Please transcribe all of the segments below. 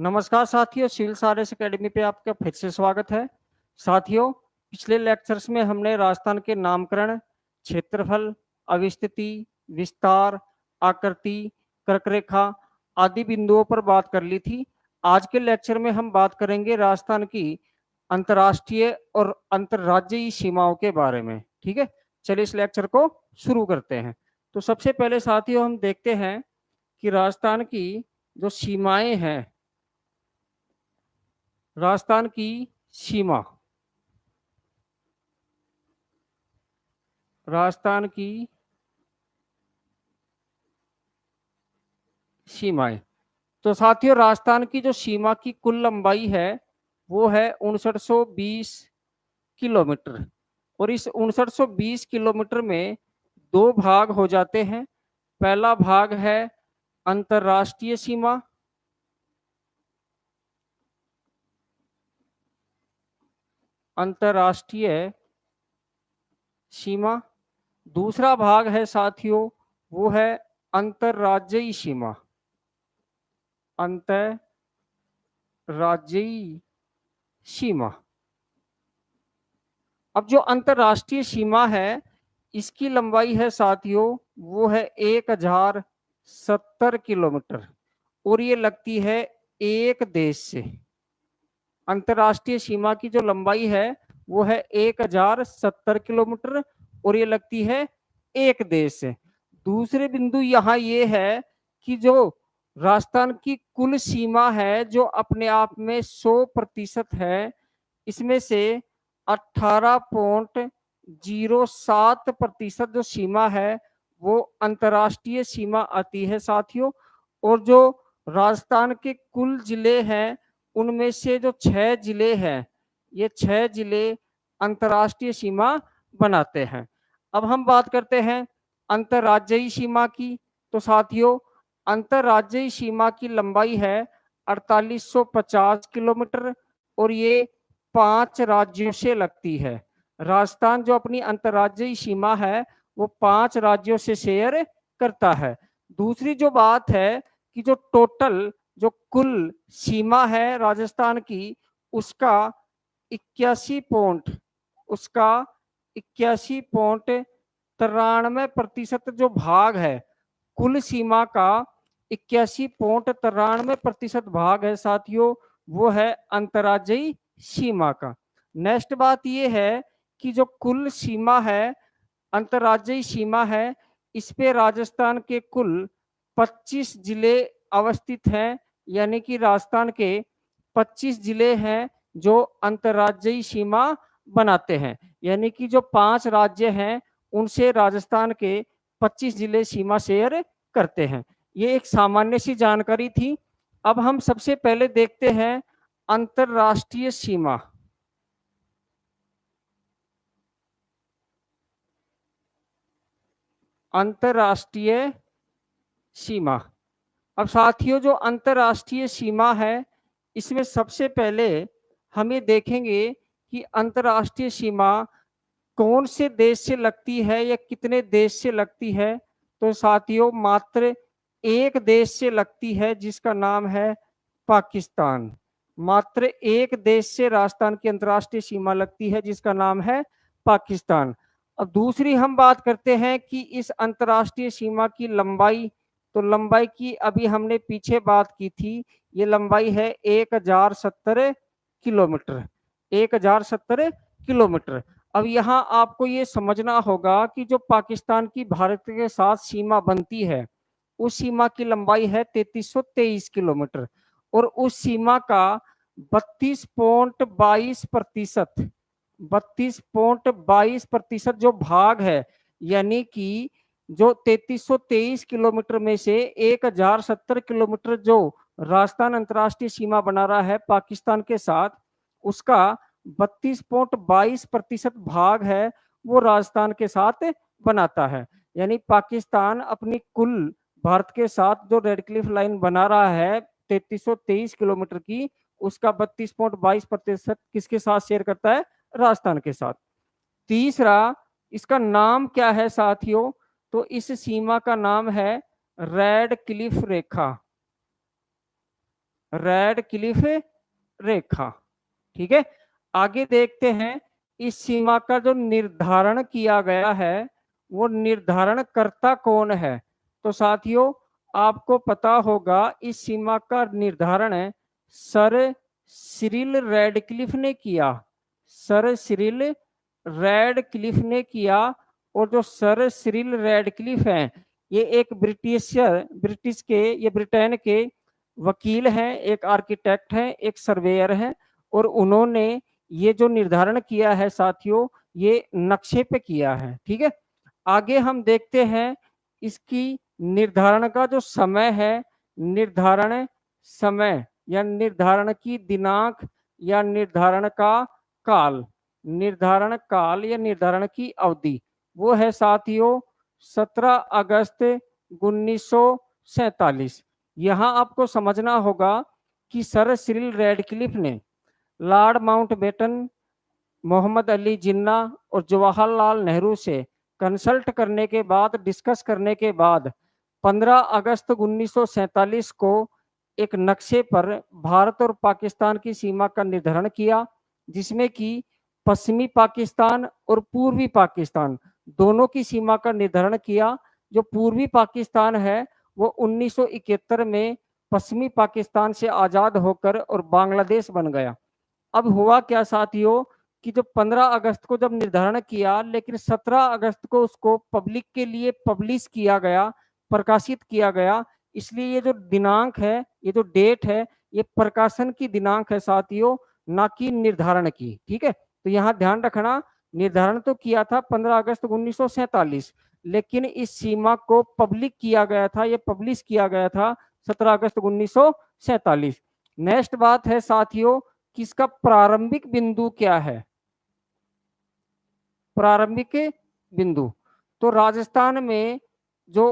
नमस्कार साथियों, civil science academy पे आपका फिर से स्वागत है। साथियों, पिछले लेक्चर्स में हमने राजस्थान के नामकरण, क्षेत्रफल, अवस्थिति, विस्तार, आकृति, कर्करेखा आदि बिंदुओं पर बात कर ली थी। आज के लेक्चर में हम बात करेंगे राजस्थान की अंतर्राष्ट्रीय और अंतर्राज्यीय सीमाओं के बारे में। ठीक है, चलिए इस लेक्चर को शुरू करते हैं। तो सबसे पहले साथियों हम देखते हैं कि राजस्थान की जो सीमाएं हैं, राजस्थान की सीमा, राजस्थान की सीमाएं। तो साथियों, राजस्थान की जो सीमा की कुल लंबाई है वो है 5920 किलोमीटर। और इस 5920 किलोमीटर में दो भाग हो जाते हैं। पहला भाग है अंतर्राष्ट्रीय सीमा, अंतर्राष्ट्रीय सीमा। दूसरा भाग है साथियों वो है अंतर्राज्यीय सीमा, अंतर्राज्यीय सीमा। अब जो अंतर्राष्ट्रीय सीमा है इसकी लंबाई है साथियों वो है 1070 किलोमीटर और ये लगती है एक देश से। अंतर्राष्ट्रीय सीमा की जो लंबाई है वो है 1070 किलोमीटर और ये लगती है एक देश से। दूसरे बिंदु यहाँ ये है कि जो राजस्थान की कुल सीमा है जो अपने आप में 100% है, इसमें से 18.07% जो सीमा है वो अंतर्राष्ट्रीय सीमा आती है साथियों। और जो राजस्थान के कुल जिले हैं उनमें से जो 6 जिले हैं, ये 6 जिले अंतर्राष्ट्रीय सीमा बनाते हैं। अब हम बात करते हैं अंतर्राज्यीय सीमा की। तो साथियों, अंतर्राज्यीय सीमा की लंबाई है 4850 किलोमीटर और ये 5 राज्यों से लगती है। राजस्थान जो अपनी अंतर्राज्यीय सीमा है वो 5 राज्यों से शेयर करता है। दूसरी जो बात है कि जो टोटल जो कुल सीमा है राजस्थान की उसका 81.93% जो भाग है कुल सीमा का, 81.93% भाग है साथियों वो है अंतर्राज्यीय सीमा का। नेक्स्ट बात ये है कि जो कुल सीमा है, अंतर्राज्यीय सीमा है, इस पे राजस्थान के कुल 25 जिले अवस्थित हैं। यानी कि राजस्थान के 25 जिले हैं जो अंतर्राज्यीय सीमा बनाते हैं। यानी कि जो 5 राज्य हैं उनसे राजस्थान के 25 जिले सीमा शेयर करते हैं। ये एक सामान्य सी जानकारी थी। अब हम सबसे पहले देखते हैं अंतर्राष्ट्रीय सीमा। अंतर्राष्ट्रीय सीमा। अब साथियों, जो अंतर्राष्ट्रीय सीमा है इसमें सबसे पहले हम ये देखेंगे कि अंतर्राष्ट्रीय सीमा कौन से देश से लगती है या कितने देश से लगती है। तो साथियों, मात्र एक देश से लगती है जिसका नाम है पाकिस्तान। मात्र एक देश से राजस्थान की अंतर्राष्ट्रीय सीमा लगती है जिसका नाम है पाकिस्तान। अब दूसरी हम बात करते हैं कि इस अंतर्राष्ट्रीय सीमा की लंबाई। तो लंबाई की अभी हमने पीछे बात की थी, ये लंबाई है 1070 किलोमीटर, 1070 किलोमीटर। अब यहाँ आपको ये समझना होगा कि जो पाकिस्तान की भारत के साथ सीमा बनती है उस सीमा की लंबाई है 3323 किलोमीटर और उस सीमा का 32.22% 32.22% जो भाग है, यानी कि जो 3323 किलोमीटर में से 1070 किलोमीटर जो राजस्थान अंतर्राष्ट्रीय सीमा बना रहा है पाकिस्तान के साथ, उसका 32.22% भाग है वो राजस्थान के साथ बनाता है। यानी पाकिस्तान अपनी कुल भारत के साथ जो रेड क्लिफ लाइन बना रहा है 3323 किलोमीटर की, उसका 32.22% किसके साथ शेयर करता है? राजस्थान के साथ। तीसरा, इसका नाम क्या है साथियों? तो इस सीमा का नाम है रेड क्लिफ रेखा। रेड क्लिफ रेखा। ठीक है, आगे देखते हैं इस सीमा का जो निर्धारण किया गया है वो निर्धारण करता कौन है। तो साथियों आपको पता होगा इस सीमा का निर्धारण सर सिरिल रैडक्लिफ ने किया। सर सिरिल रैडक्लिफ ने किया। और जो सर सिरिल रैडक्लिफ हैं ये एक ब्रिटिश के, ये ब्रिटेन के वकील हैं, एक आर्किटेक्ट हैं, एक सर्वेयर हैं। और उन्होंने ये जो निर्धारण किया है साथियों ये नक्शे पे किया है। ठीक है, आगे हम देखते हैं इसकी निर्धारण का जो समय है, निर्धारण समय या निर्धारण की दिनांक या निर्धारण का काल, निर्धारण काल या निर्धारण की अवधि वो है साथियों 17 अगस्त 1947। यहाँ आपको समझना होगा कि सर सिरिल रैडक्लिफ ने लॉर्ड माउंटबेटन, मोहम्मद अली जिन्ना और जवाहरलाल नेहरू से कंसल्ट करने के बाद, डिस्कस करने के बाद 15 अगस्त 1947 को एक नक्शे पर भारत और पाकिस्तान की सीमा का निर्धारण किया, जिसमें कि पश्चिमी पाकिस्तान और पूर्वी पाकिस्तान दोनों की सीमा का निर्धारण किया। जो पूर्वी पाकिस्तान है वो 1971 में पश्चिमी पाकिस्तान से आज़ाद होकर और बांग्लादेश बन गया। अब हुआ क्या साथियों कि जो 15 अगस्त को जब निर्धारण किया, लेकिन 17 अगस्त को उसको पब्लिक के लिए पब्लिश किया गया, प्रकाशित किया गया। इसलिए ये जो दिनांक है, ये जो डेट है, ये प्रकाशन की दिनांक है साथियों, ना कि निर्धारण की। ठीक है, तो यहाँ ध्यान रखना, निर्धारण तो किया था 15 अगस्त 1947, लेकिन इस सीमा को पब्लिक किया गया था, ये पब्लिश किया गया था 17 अगस्त 1947। नेक्स्ट बात है साथियों कि इसका प्रारंभिक बिंदु क्या है। प्रारंभिक बिंदु तो राजस्थान में जो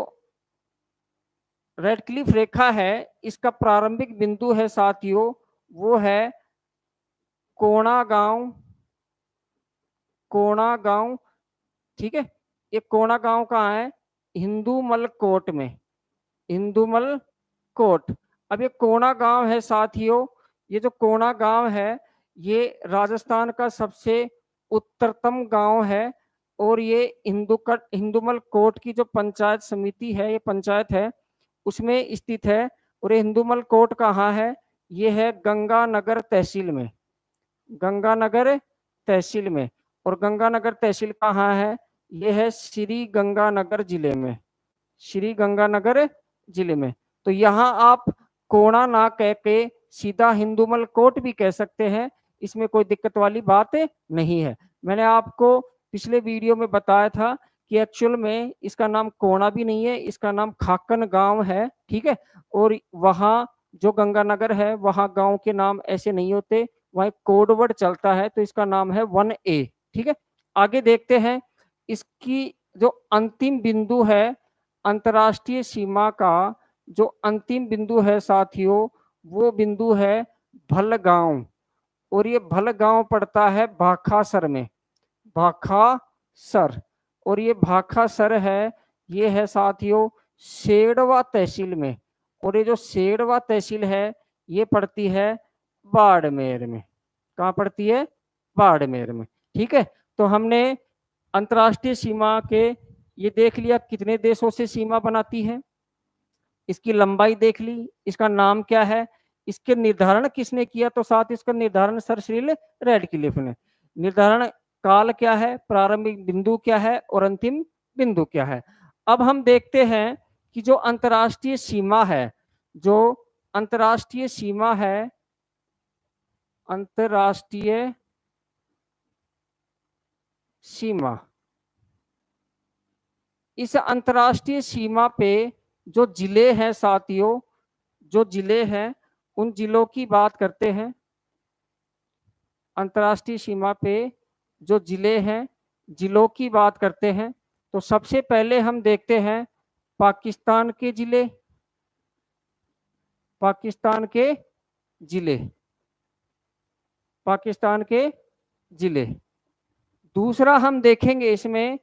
रेडक्लिफ रेखा है इसका प्रारंभिक बिंदु है साथियों वो है कोणा गांव। कोणा गांव, ठीक है, ये कोणा गांव कहाँ है? हिंदूमल कोट में, हिंदूमल कोट। अब ये कोणा गांव है साथियों, ये जो कोणा गांव है ये राजस्थान का सबसे उत्तरतम गांव है। और ये हिंदूमल कोट की जो पंचायत समिति है, ये पंचायत है, उसमें स्थित है। और ये हिंदूमल कोट कहाँ है? ये है गंगानगर तहसील में, गंगानगर तहसील में। और गंगानगर तहसील कहाँ है? ये है श्री गंगानगर जिले में, श्री गंगानगर जिले में। तो यहाँ आप कोणा ना कह के सीधा हिंदूमल कोट भी कह सकते हैं, इसमें कोई दिक्कत वाली बात नहीं है। मैंने आपको पिछले वीडियो में बताया था कि एक्चुअल में इसका नाम कोणा भी नहीं है, इसका नाम खाकन गांव है। ठीक है, और वहाँ जो गंगानगर है वहाँ गांव के नाम ऐसे नहीं होते, वहाँ कोड वर्ड चलता है, तो इसका नाम है 1A। ठीक है, आगे देखते हैं इसकी जो अंतिम बिंदु है अंतर्राष्ट्रीय सीमा का, जो अंतिम बिंदु है साथियों वो बिंदु है भलगांव। और ये भलगांव पड़ता है भाखासर में, भाखासर। और ये भाखासर है, ये है साथियों सेड़वा तहसील में। और ये जो सेड़वा तहसील है ये पड़ती है बाड़मेर में। कहाँ पड़ती है? बाड़मेर में। ठीक है, तो हमने अंतर्राष्ट्रीय सीमा के ये देख लिया कितने देशों से सीमा बनाती है, इसकी लंबाई देख ली, इसका नाम क्या है, इसके निर्धारण किसने किया, तो साथ इसका निर्धारण सर सिरिल रैडक्लिफ ने। निर्धारण काल क्या है, प्रारंभिक बिंदु क्या है और अंतिम बिंदु क्या है। अब हम देखते हैं कि जो अंतर्राष्ट्रीय सीमा है, जो अंतर्राष्ट्रीय सीमा है, अंतर्राष्ट्रीय सीमा, इस अंतर्राष्ट्रीय सीमा पे जो जिले हैं साथियों, जो जिले हैं उन जिलों की बात करते हैं। अंतर्राष्ट्रीय सीमा पे जो जिले हैं जिलों की बात करते हैं। तो सबसे पहले हम देखते हैं पाकिस्तान के जिले, पाकिस्तान के जिले, पाकिस्तान के जिले। दूसरा हम देखेंगे इसमें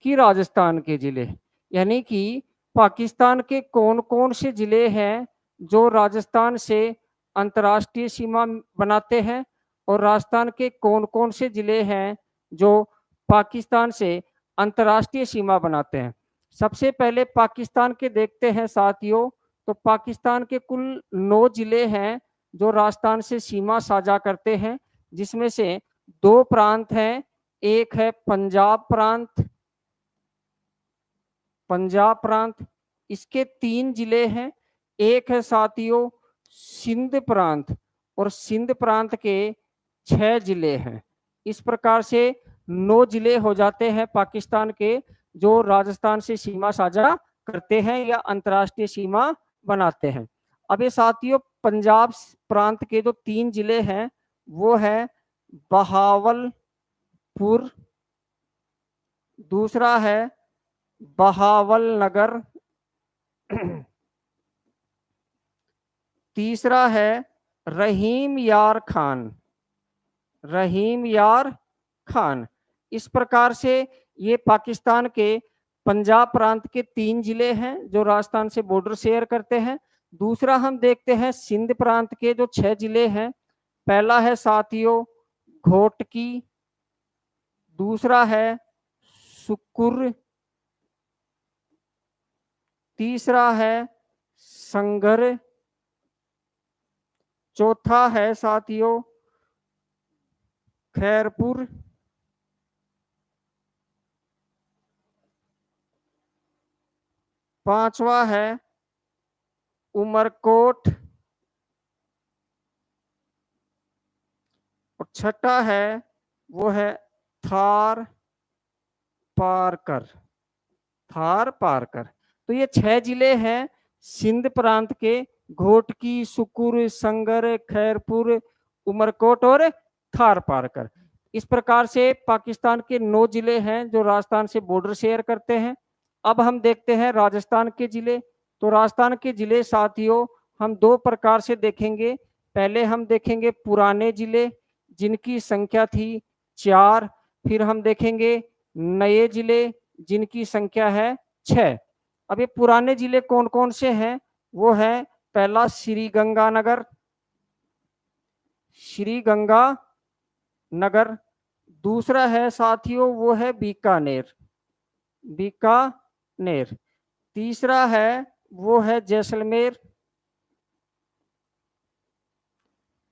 कि राजस्थान के जिले, यानी कि पाकिस्तान के कौन कौन से जिले हैं जो राजस्थान से अंतर्राष्ट्रीय सीमा बनाते हैं और राजस्थान के कौन-कौन से जिले हैं जो पाकिस्तान से अंतर्राष्ट्रीय सीमा बनाते हैं। सबसे पहले पाकिस्तान के देखते हैं साथियों, तो पाकिस्तान के कुल 9 जिले हैं जो राजस्थान से सीमा साझा करते हैं, जिसमें से 2 प्रांत हैं, एक है पंजाब प्रांत, इसके 3 जिले हैं, एक है साथियों सिंध प्रांत और सिंध प्रांत के 6 जिले हैं। इस प्रकार से 9 जिले हो जाते हैं पाकिस्तान के जो राजस्थान से सीमा साझा करते हैं या अंतर्राष्ट्रीय सीमा बनाते हैं। अब ये साथियों पंजाब प्रांत के जो 3 जिले हैं वो है बहावलपुर, दूसरा है बहावलनगर, तीसरा है रहीम यार खान। इस प्रकार से ये पाकिस्तान के पंजाब प्रांत के 3 जिले हैं जो राजस्थान से बॉर्डर शेयर करते हैं। दूसरा हम देखते हैं सिंध प्रांत के जो 6 जिले हैं, पहला है साथियों घोटकी, दूसरा है सुकुर, तीसरा है संगर, चौथा है साथियों खैरपुर, पांचवा है उमरकोट और छठा है वो है थार पारकर। तो ये 6 जिले हैं सिंध प्रांत के, घोटकी, सुकुर, संगर, खैरपुर, उमरकोट और थार पारकर। इस प्रकार से पाकिस्तान के 9 जिले हैं जो राजस्थान से बॉर्डर शेयर करते हैं। अब हम देखते हैं राजस्थान के जिले। तो राजस्थान के जिले साथियों हम 2 प्रकार से देखेंगे। पहले हम देखेंगे पुराने जिले जिनकी संख्या थी 4, फिर हम देखेंगे नए जिले जिनकी संख्या है 6। अब ये पुराने जिले कौन कौन से हैं, वो है पहला श्री गंगानगर, दूसरा है साथियों वो है बीकानेर, तीसरा है वो है जैसलमेर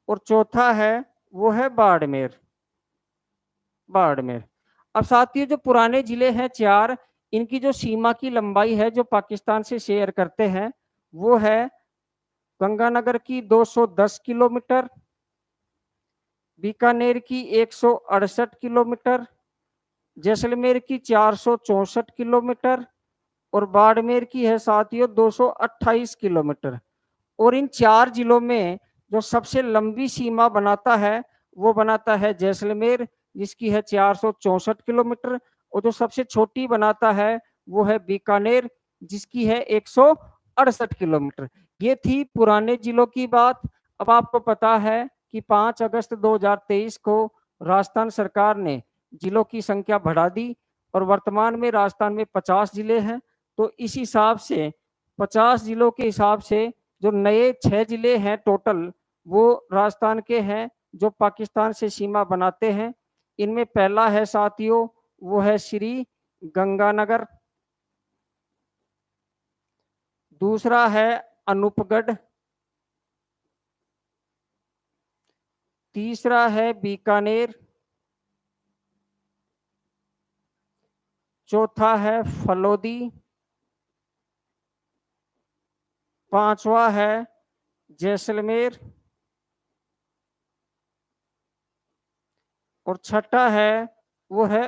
और चौथा है वो है बाड़मेर। अब साथियों जो पुराने जिले हैं 4, इनकी जो सीमा की लंबाई है जो पाकिस्तान से शेयर करते हैं वो है गंगानगर की 210 किलोमीटर, बीकानेर की 168 किलोमीटर, जैसलमेर की 464 किलोमीटर और बाड़मेर की है साथियों 228 किलोमीटर। और इन 4 जिलों में जो सबसे लंबी सीमा बनाता है वो बनाता है जैसलमेर जिसकी है 464 किलोमीटर, और जो सबसे छोटी बनाता है वो है बीकानेर जिसकी है 168 किलोमीटर। ये थी पुराने जिलों की बात। अब आपको पता है कि 5 अगस्त 2023 को राजस्थान सरकार ने जिलों की संख्या बढ़ा दी और वर्तमान में राजस्थान में 50 जिले हैं। तो इस हिसाब से 50 जिलों के हिसाब से जो नए 6 जिले हैं टोटल वो राजस्थान के हैं जो पाकिस्तान से सीमा बनाते हैं। इनमें पहला है साथियों वो है श्री गंगानगर, दूसरा है अनूपगढ़, तीसरा है बीकानेर, चौथा है फलोदी, पांचवा है जैसलमेर और छठा है वो है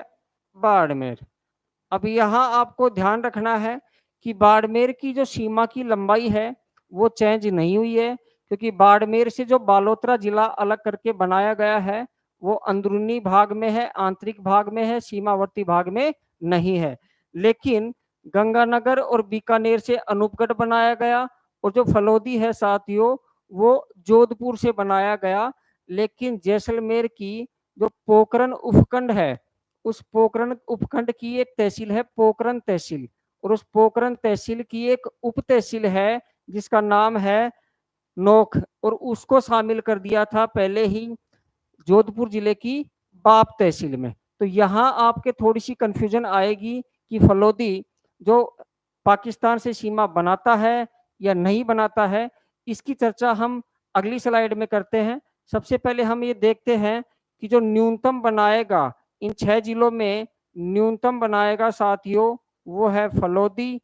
बाड़मेर। अब यहाँ आपको ध्यान रखना है कि बाड़मेर की जो सीमा की लंबाई है वो चेंज नहीं हुई है, क्योंकि बाड़मेर से जो बालोतरा जिला अलग करके बनाया गया है वो अंदरूनी भाग में है, आंतरिक भाग में है, सीमावर्ती भाग में नहीं है। लेकिन गंगानगर और बीकानेर से अनूपगढ़ बनाया गया और जो फलोदी है साथियों वो जोधपुर से बनाया गया। लेकिन जैसलमेर की जो पोखरण उपखंड है उस पोखरण उपखंड की एक तहसील है पोखरण तहसील, और उस पोखरण तहसील की एक उप तहसील है जिसका नाम है नोख, और उसको शामिल कर दिया था पहले ही जोधपुर जिले की बाप तहसील में। तो यहाँ आपके थोड़ी सी कंफ्यूजन आएगी कि फलोदी जो पाकिस्तान से सीमा बनाता है या नहीं बनाता है, इसकी चर्चा हम अगली स्लाइड में करते हैं। सबसे पहले हम ये देखते हैं कि जो न्यूनतम बनाएगा इन 6 जिलों में, न्यूनतम बनाएगा साथियों वो है फलोदी,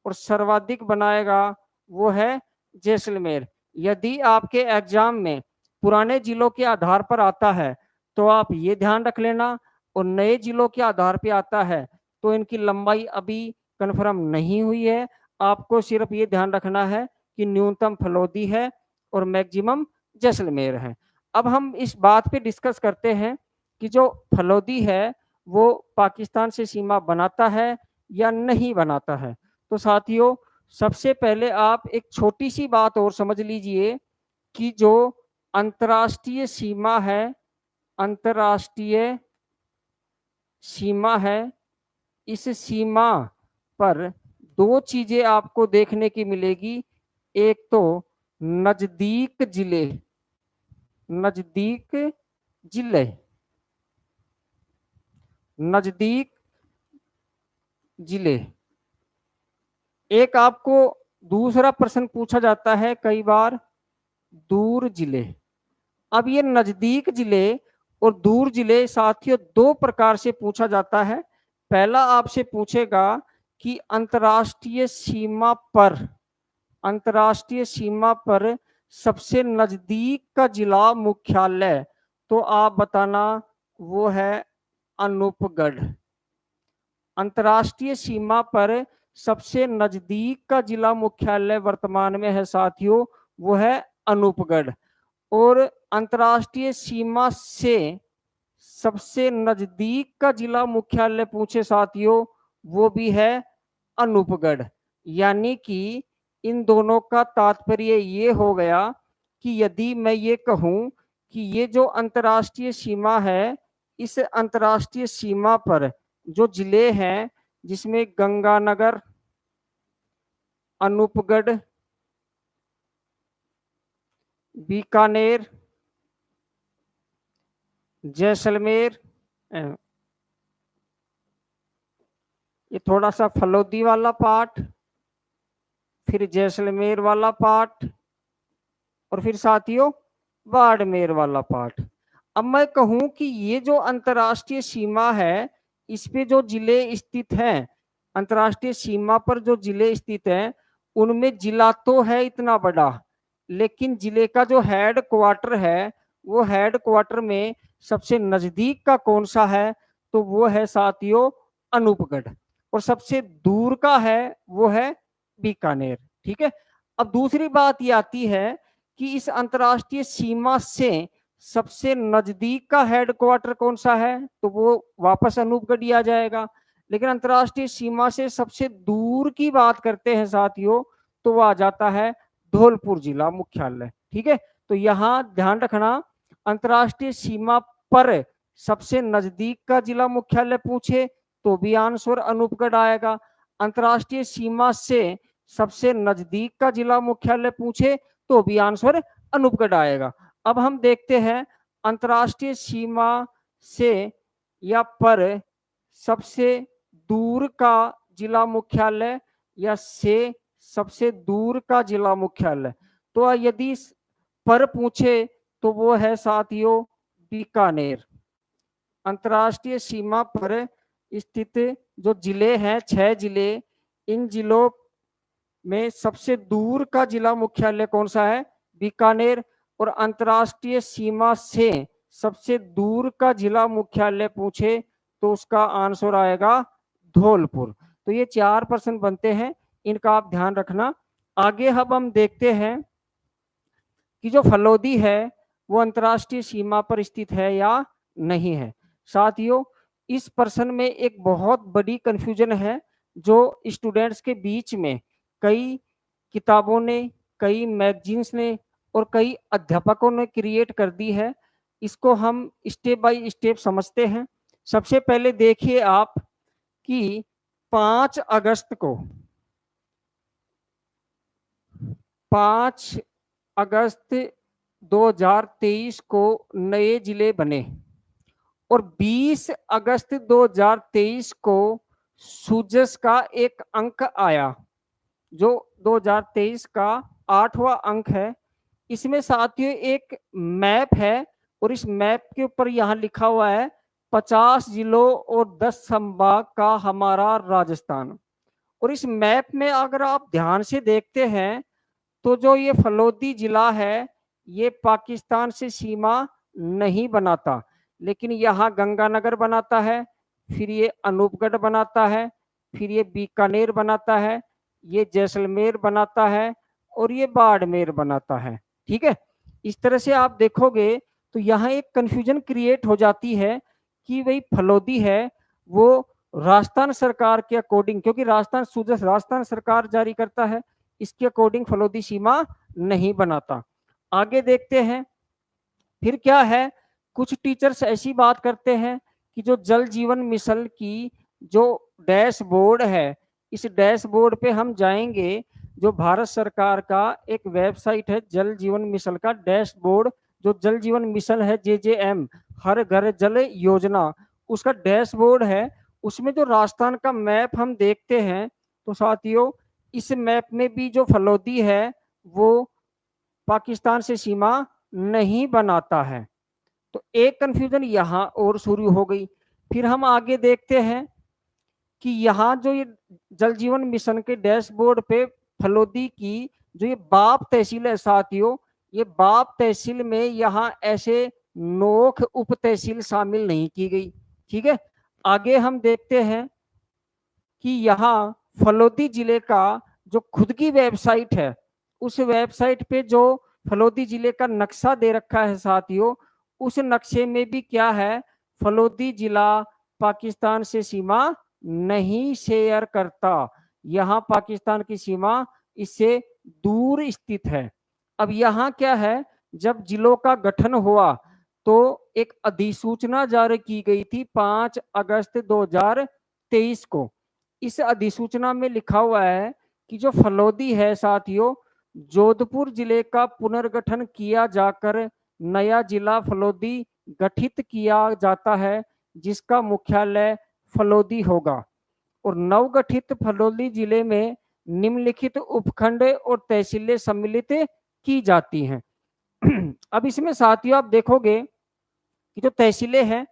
और सर्वाधिक बनाएगा वो है जैसलमेर। यदि आपके एग्जाम में पुराने जिलों के आधार पर आता है तो आप ये ध्यान रख लेना, और नए जिलों के आधार पर आता है तो इनकी लंबाई अभी कन्फर्म नहीं हुई है। आपको सिर्फ ये ध्यान रखना है कि न्यूनतम फलोदी है और मैक्सिमम जैसलमेर है। अब हम इस बात पे डिस्कस करते हैं कि जो फलोदी है वो पाकिस्तान से सीमा बनाता है या नहीं बनाता है। तो साथियों सबसे पहले आप एक छोटी सी बात और समझ लीजिए कि जो अंतर्राष्ट्रीय सीमा है, अंतर्राष्ट्रीय सीमा है, इस सीमा पर दो चीजें आपको देखने की मिलेगी। एक तो नजदीक जिले, नजदीक जिले, नजदीक जिले। एक आपको दूसरा प्रश्न पूछा जाता है कई बार, दूर जिले। अब ये नजदीक जिले और दूर जिले साथियों दो प्रकार से पूछा जाता है। पहला आपसे पूछेगा कि अंतर्राष्ट्रीय सीमा पर, अंतर्राष्ट्रीय सीमा पर सबसे नजदीक का जिला मुख्यालय, तो आप बताना वो है अनूपगढ़। अंतर्राष्ट्रीय सीमा पर सबसे नजदीक का जिला मुख्यालय वर्तमान में है साथियों वो है अनूपगढ़। और अंतर्राष्ट्रीय सीमा से सबसे नजदीक का जिला मुख्यालय पूछे साथियों वो भी है अनूपगढ़। यानी कि इन दोनों का तात्पर्य ये हो गया कि यदि मैं ये कहूं कि ये जो अंतर्राष्ट्रीय सीमा है, इस अंतर्राष्ट्रीय सीमा पर जो जिले हैं जिसमें गंगानगर, अनूपगढ़, बीकानेर, जैसलमेर, ये थोड़ा सा फलोदी वाला पार्ट, फिर जैसलमेर वाला पार्ट, और फिर साथियों बाड़मेर वाला पार्ट। अब मैं कहूं कि ये जो अंतर्राष्ट्रीय सीमा है इस पे जो जिले स्थित हैं, अंतर्राष्ट्रीय सीमा पर जो जिले स्थित हैं उनमें जिला तो है इतना बड़ा, लेकिन जिले का जो हेड क्वार्टर है वो हेड क्वार्टर में सबसे नजदीक का कौन सा है, तो वो है साथियों अनूपगढ़, और सबसे दूर का है वो है बीकानेर। ठीक है। अब दूसरी बात ये आती है कि इस अंतर्राष्ट्रीय सीमा से सबसे नजदीक का हेडक्वार्टर कौन सा है, तो वो वापस अनूपगढ़ ही आ जाएगा। लेकिन अंतर्राष्ट्रीय सीमा से सबसे दूर की बात करते हैं साथियों तो वो आ जाता है धौलपुर जिला मुख्यालय। ठीक है। तो यहाँ ध्यान रखना, अंतर्राष्ट्रीय सीमा पर सबसे नजदीक का जिला मुख्यालय पूछे तो भी आंसर अनूपगढ़ आएगा। अंतर्राष्ट्रीय सीमा से सबसे नजदीक का जिला मुख्यालय पूछे तो भी आंसर अनूपगढ़ आएगा। अब हम देखते हैं अंतर्राष्ट्रीय सीमा से या पर सबसे दूर का जिला मुख्यालय या से सबसे दूर का जिला मुख्यालय, तो यदि पर पूछे तो वो है साथियों बीकानेर। अंतर्राष्ट्रीय सीमा पर स्थित जो जिले हैं 6 जिले, इन जिलों में सबसे दूर का जिला मुख्यालय कौन सा है, बीकानेर। और अंतर्राष्ट्रीय सीमा से सबसे दूर का जिला मुख्यालय पूछे तो उसका आंसर आएगा धौलपुर। तो ये 4 प्रश्न बनते हैं, इनका आप ध्यान रखना। आगे अब हम देखते हैं कि जो फलोदी है वो अंतर्राष्ट्रीय सीमा पर स्थित है या नहीं है। साथियों इस प्रश्न में एक बहुत बड़ी कंफ्यूजन है जो स्टूडेंट्स के बीच में कई किताबों ने, कई मैगजीन्स ने और कई अध्यापकों ने क्रिएट कर दी है। इसको हम स्टेप बाय स्टेप समझते हैं। सबसे पहले देखिए आप कि 5 अगस्त को, 5 अगस्त 2023 को नए जिले बने और 20 अगस्त 2023 को सूजस का एक अंक आया, जो 2023 का 8वां अंक है। इसमें साथियों एक मैप है और इस मैप के ऊपर यहाँ लिखा हुआ है 50 जिलों और 10 संभाग का हमारा राजस्थान। और इस मैप में अगर आप ध्यान से देखते हैं तो जो ये फलोदी जिला है ये पाकिस्तान से सीमा नहीं बनाता, लेकिन यहाँ गंगानगर बनाता है, फिर ये अनूपगढ़ बनाता है, फिर ये बीकानेर बनाता है, ये जैसलमेर बनाता है और ये बाड़मेर बनाता है। ठीक है, इस तरह से आप देखोगे तो यहाँ एक कंफ्यूजन क्रिएट हो जाती है कि भाई फलोदी है वो राजस्थान सरकार के अकॉर्डिंग, क्योंकि राजस्थान सूजस राजस्थान सरकार जारी करता है, इसके अकॉर्डिंग फलोदी सीमा नहीं बनाता। आगे देखते हैं फिर क्या है। कुछ टीचर्स ऐसी बात करते हैं कि जो जल जीवन मिशन की जो डैशबोर्ड है, इस डैशबोर्ड पे हम जाएंगे, जो भारत सरकार का एक वेबसाइट है जल जीवन मिशन का डैशबोर्ड, जो जल जीवन मिशन है JJM हर घर जल योजना, उसका डैशबोर्ड है। उसमें जो राजस्थान का मैप हम देखते हैं तो साथियों इस मैप में भी जो फलोदी है वो पाकिस्तान से सीमा नहीं बनाता है। तो एक कंफ्यूजन यहाँ और शुरू हो गई। फिर हम आगे देखते हैं कि यहाँ जो ये जल जीवन मिशन के डैशबोर्ड पे फलोदी की जो ये बाप तहसील है साथियों, ये बाप तहसील में यहाँ ऐसे नोख उप तहसील शामिल नहीं की गई। ठीक है, आगे हम देखते हैं कि यहाँ फलोदी जिले का जो खुद की वेबसाइट है, उस वेबसाइट पे जो फलोदी जिले का नक्शा दे रखा है साथियों, उस नक्शे में भी क्या है, फलोदी जिला पाकिस्तान से सीमा नहीं शेयर करता, यहाँ पाकिस्तान की सीमा इससे दूर स्थित है। अब यहाँ क्या है, जब जिलों का गठन हुआ तो एक अधिसूचना जारी की गई थी 5 अगस्त 2023 को। इस अधिसूचना में लिखा हुआ है कि जो फलोदी है साथियों, जोधपुर जिले का पुनर्गठन किया जाकर नया जिला फलोदी गठित किया जाता है, जिसका मुख्यालय फलोदी होगा। और नवगठित फलोदी जिले में निम्नलिखित उपखंड और तहसीलें सम्मिलित की जाती हैं। अब इसमें साथियों आप देखोगे कि जो तहसीलें हैं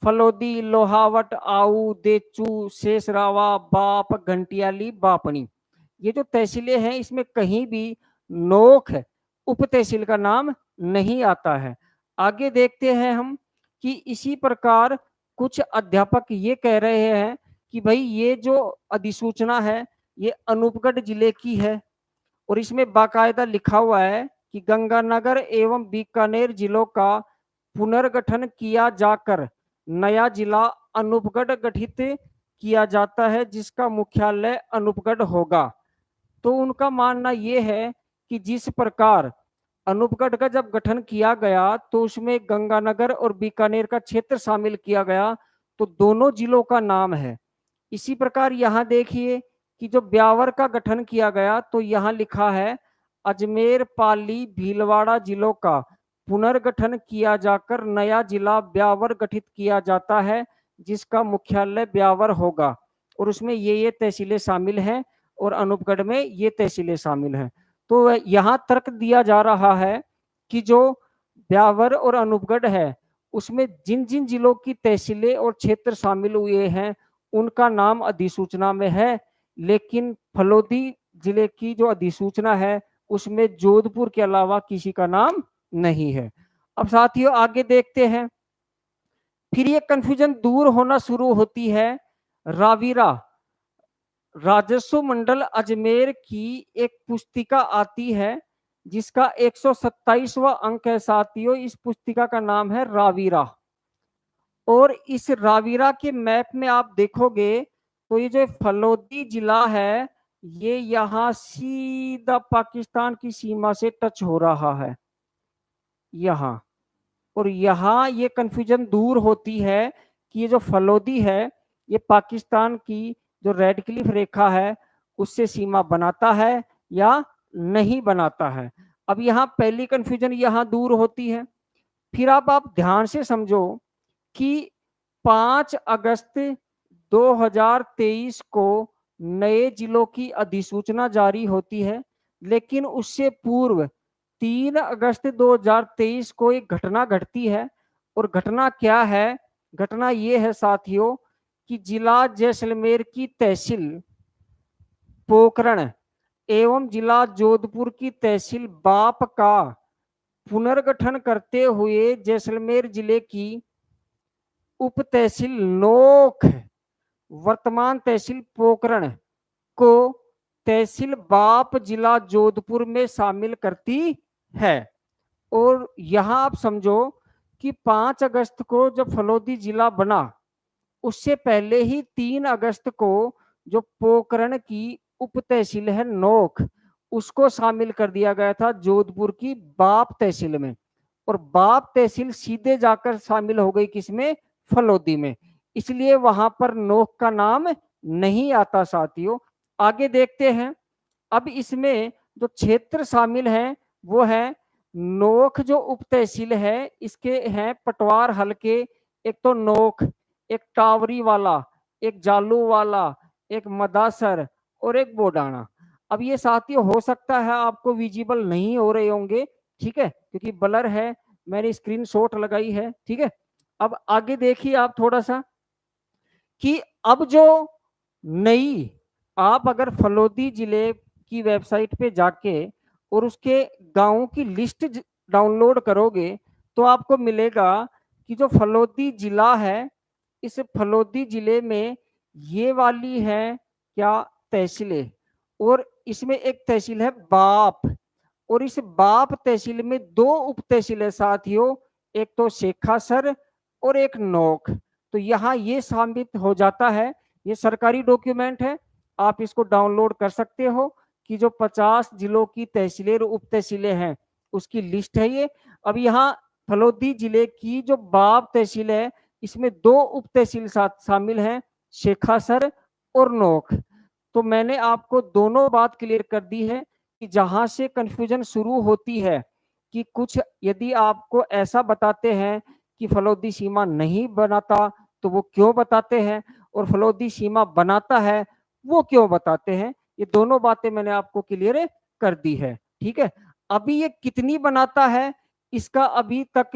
फलोदी, लोहावट, आऊ, देचू, शेषरावा, बाप, घंटियाली, बापनी, ये जो तहसीलें हैं इसमें कहीं भी नोख उप तहसील का नाम नहीं आता है। आगे देखते हैं हम कि इसी प्रकार कुछ अध्यापक ये कह रहे हैं कि भाई ये जो अधिसूचना है ये अनूपगढ़ जिले की है और इसमें बाकायदा लिखा हुआ है कि गंगानगर एवं बीकानेर जिलों का पुनर्गठन किया जाकर नया जिला अनूपगढ़ गठित किया जाता है, जिसका मुख्यालय अनूपगढ़ होगा। तो उनका मानना यह है कि जिस प्रकार अनूपगढ़ का जब गठन किया गया तो उसमें गंगानगर और बीकानेर का क्षेत्र शामिल किया गया, तो दोनों जिलों का नाम है। इसी प्रकार यहाँ देखिए कि जो ब्यावर का गठन किया गया तो यहाँ लिखा है अजमेर, पाली, भीलवाड़ा जिलों का पुनर्गठन किया जाकर नया जिला ब्यावर गठित किया जाता है, जिसका मुख्यालय ब्यावर होगा और उसमें ये तहसीलें शामिल हैं और अनूपगढ़ में ये तहसीलें शामिल हैं। तो यहाँ तर्क दिया जा रहा है कि जो ब्यावर और अनूपगढ़ है उसमें जिन जिन जिलों की तहसीलें और क्षेत्र शामिल हुए हैं उनका नाम अधिसूचना में है, लेकिन फलोदी जिले की जो अधिसूचना है उसमें जोधपुर के अलावा किसी का नाम नहीं है। अब साथियों आगे देखते हैं, फिर ये कंफ्यूजन दूर होना शुरू होती है। रावीरा राजस्व मंडल अजमेर की एक पुस्तिका आती है जिसका 127वां अंक है साथियों। इस पुस्तिका का नाम है रावीरा और इस रावीरा के मैप में आप देखोगे तो ये जो फलोदी जिला है ये यहाँ सीधा पाकिस्तान की सीमा से टच हो रहा है यहाँ, और यहाँ ये कंफ्यूजन दूर होती है कि ये जो फलोदी है ये पाकिस्तान की जो रेड क्लिफ रेखा है उससे सीमा बनाता है या नहीं बनाता है। अब यहाँ पहली कंफ्यूजन यहाँ दूर होती है। फिर आप ध्यान से समझो कि 5 अगस्त 2023 को नए जिलों की अधिसूचना जारी होती है, लेकिन उससे पूर्व 3 अगस्त 2023 को एक घटना घटती है। और घटना क्या है? घटना ये है साथियों कि जिला जैसलमेर की तहसील पोखरण एवं जिला जोधपुर की तहसील बाप का पुनर्गठन करते हुए जैसलमेर जिले की उप तहसील नोख वर्तमान तहसील पोखरण को तहसील बाप जिला जोधपुर में शामिल करती है। और यहां आप समझो कि 5 अगस्त को जब फलोदी जिला बना, उससे पहले ही 3 अगस्त को जो पोखरण की उप तहसील है नोख, उसको शामिल कर दिया गया था जोधपुर की बाप तहसील में। और बाप तहसील सीधे जाकर शामिल हो गई किसमें? फलोदी में। इसलिए वहां पर नोख का नाम नहीं आता साथियों। आगे देखते हैं। अब इसमें जो क्षेत्र शामिल है वो है नोख जो उप तहसील है, इसके हैं पटवार हलके, एक तो नोख, एक टावरी वाला, एक जालू वाला, एक मदासर और एक बोडाना। अब ये साथियों हो सकता है आपको विजिबल नहीं हो रहे होंगे, ठीक है, क्योंकि ब्लर है, मैंने स्क्रीनशॉट लगाई है, ठीक है। अब आगे देखिए आप थोड़ा सा कि अब जो नई, आप अगर फलोदी जिले की वेबसाइट पे जाके और उसके गांवों की लिस्ट डाउनलोड करोगे तो आपको मिलेगा कि जो फलोदी जिला है, इस फलोदी जिले में ये वाली है क्या तहसीलें, और इसमें एक तहसील है बाप, और इस बाप तहसील में 2 उप तहसील है साथियों, एक तो शेखासर और एक नोख। तो यहाँ ये साबित हो जाता है, ये सरकारी डॉक्यूमेंट है, आप इसको डाउनलोड कर सकते हो कि जो 50 जिलों की तहसीलें और उप तहसीलें हैं उसकी लिस्ट है ये। अब यहाँ फलोदी जिले की जो बाप तहसील है, इसमें 2 उप तहसील शामिल हैं, शेखासर और नोख। तो मैंने आपको दोनों बात क्लियर कर दी है कि जहां से कंफ्यूजन शुरू होती है कि कुछ यदि आपको ऐसा बताते हैं कि फलोदी सीमा नहीं बनाता तो वो क्यों बताते हैं, और फलोदी सीमा बनाता है वो क्यों बताते हैं, ये दोनों बातें मैंने आपको क्लियर कर दी है, ठीक है। अभी ये कितनी बनाता है इसका अभी तक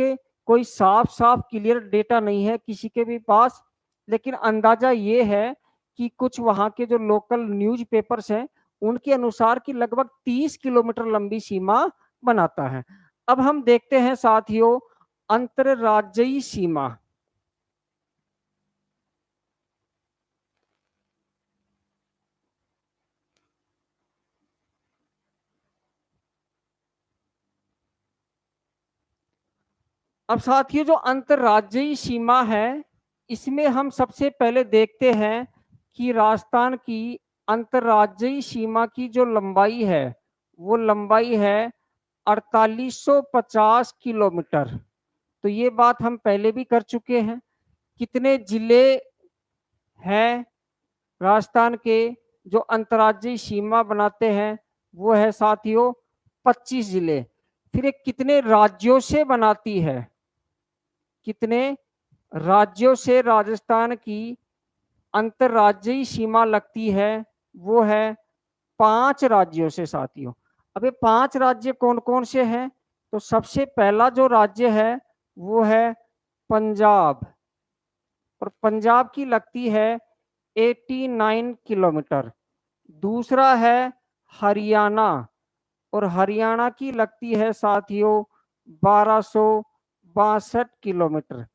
कोई साफ साफ क्लियर डेटा नहीं है किसी के भी पास, लेकिन अंदाजा ये है कि कुछ वहां के जो लोकल न्यूज पेपर्स हैं उनके अनुसार कि लगभग 30 किलोमीटर लंबी सीमा बनाता है। अब हम देखते हैं साथियों अंतरराज्यीय सीमा। अब साथियों जो अंतरराज्यीय सीमा है, इसमें हम सबसे पहले देखते हैं कि राजस्थान की अंतरराज्यीय सीमा की जो लंबाई है वो लंबाई है 4850 किलोमीटर। तो ये बात हम पहले भी कर चुके हैं। कितने जिले हैं राजस्थान के जो अंतर्राज्यीय सीमा बनाते हैं? वो है साथियों 25 जिले। फिर ये कितने राज्यों से बनाती है? कितने राज्यों से राजस्थान की अंतर्राज्यीय सीमा लगती है? वो है 5 राज्यों से साथियों। अब ये 5 राज्य कौन कौन से हैं? तो सबसे पहला जो राज्य है वो है पंजाब, और पंजाब की लगती है 89 किलोमीटर। दूसरा है हरियाणा, और हरियाणा की लगती है साथियों 1262 किलोमीटर।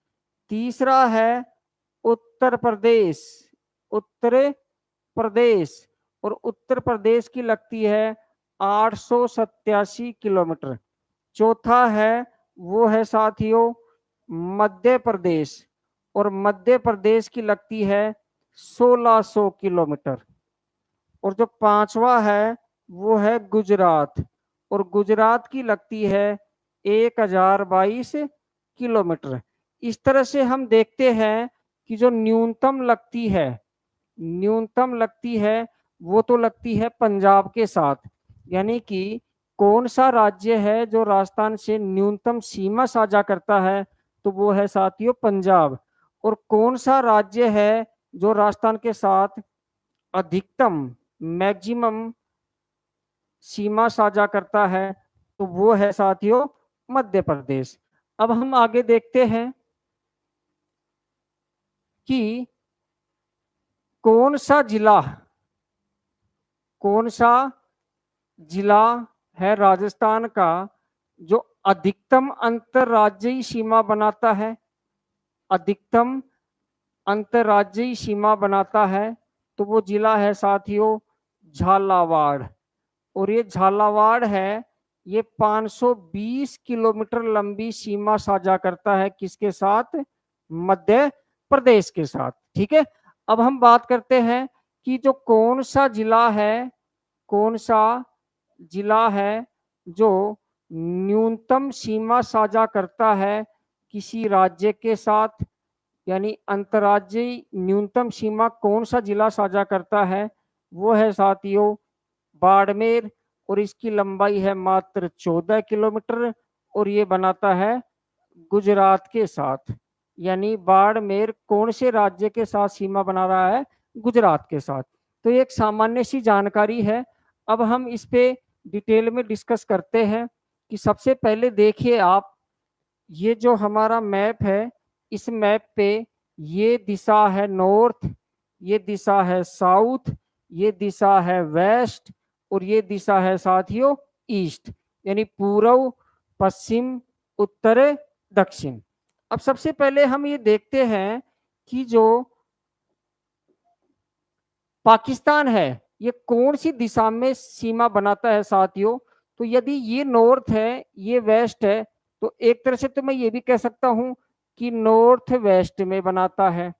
तीसरा है उत्तर प्रदेश, उत्तर प्रदेश, और उत्तर प्रदेश की लगती है 887 किलोमीटर। चौथा है वो है साथियों मध्य प्रदेश, और मध्य प्रदेश की लगती है 1600 किलोमीटर। और जो पांचवा है वो है गुजरात, और गुजरात की लगती है 1022 किलोमीटर। इस तरह से हम देखते हैं कि जो न्यूनतम लगती है, न्यूनतम लगती है वो तो लगती है पंजाब के साथ, यानी कि कौन सा राज्य है जो राजस्थान से न्यूनतम सीमा साझा करता है? तो वो है साथियों पंजाब। और कौन सा राज्य है जो राजस्थान के साथ अधिकतम मैक्सिमम सीमा साझा करता है? तो वो है साथियों मध्य प्रदेश। अब हम आगे देखते हैं कि कौन सा जिला कौन सा जिला है राजस्थान का जो अधिकतम अंतरराज्यीय सीमा बनाता है? अधिकतम अंतरराज्यीय सीमा बनाता है तो वो जिला है साथियों झालावाड़। और ये झालावाड़ है, ये 520 किलोमीटर लंबी सीमा साझा करता है किसके साथ? मध्य प्रदेश के साथ। ठीक है। अब हम बात करते हैं कि जो कौन सा जिला है, कौन सा जिला है जो न्यूनतम सीमा साझा करता है किसी राज्य के साथ, यानी अंतर्राज्यीय न्यूनतम सीमा कौन सा जिला साझा करता है? वो है साथियों बाड़मेर। और इसकी लंबाई है मात्र 14 किलोमीटर और ये बनाता है गुजरात के साथ। यानी बाड़मेर कौन से राज्य के साथ सीमा बना रहा है? गुजरात के साथ। तो ये एक सामान्य सी जानकारी है। अब हम इस पे डिटेल में डिस्कस करते हैं कि सबसे पहले देखिए आप, ये जो हमारा मैप है, इस मैप पे ये दिशा है नॉर्थ, ये दिशा है साउथ, ये दिशा है वेस्ट और ये दिशा है साथियों ईस्ट, यानी पूर्व, पश्चिम, उत्तर, दक्षिण। अब सबसे पहले हम ये देखते हैं कि जो पाकिस्तान है ये कौन सी दिशा में सीमा बनाता है साथियों? तो यदि ये नॉर्थ है, ये वेस्ट है, तो एक तरह से तो मैं ये भी कह सकता हूं कि नॉर्थ वेस्ट में बनाता है।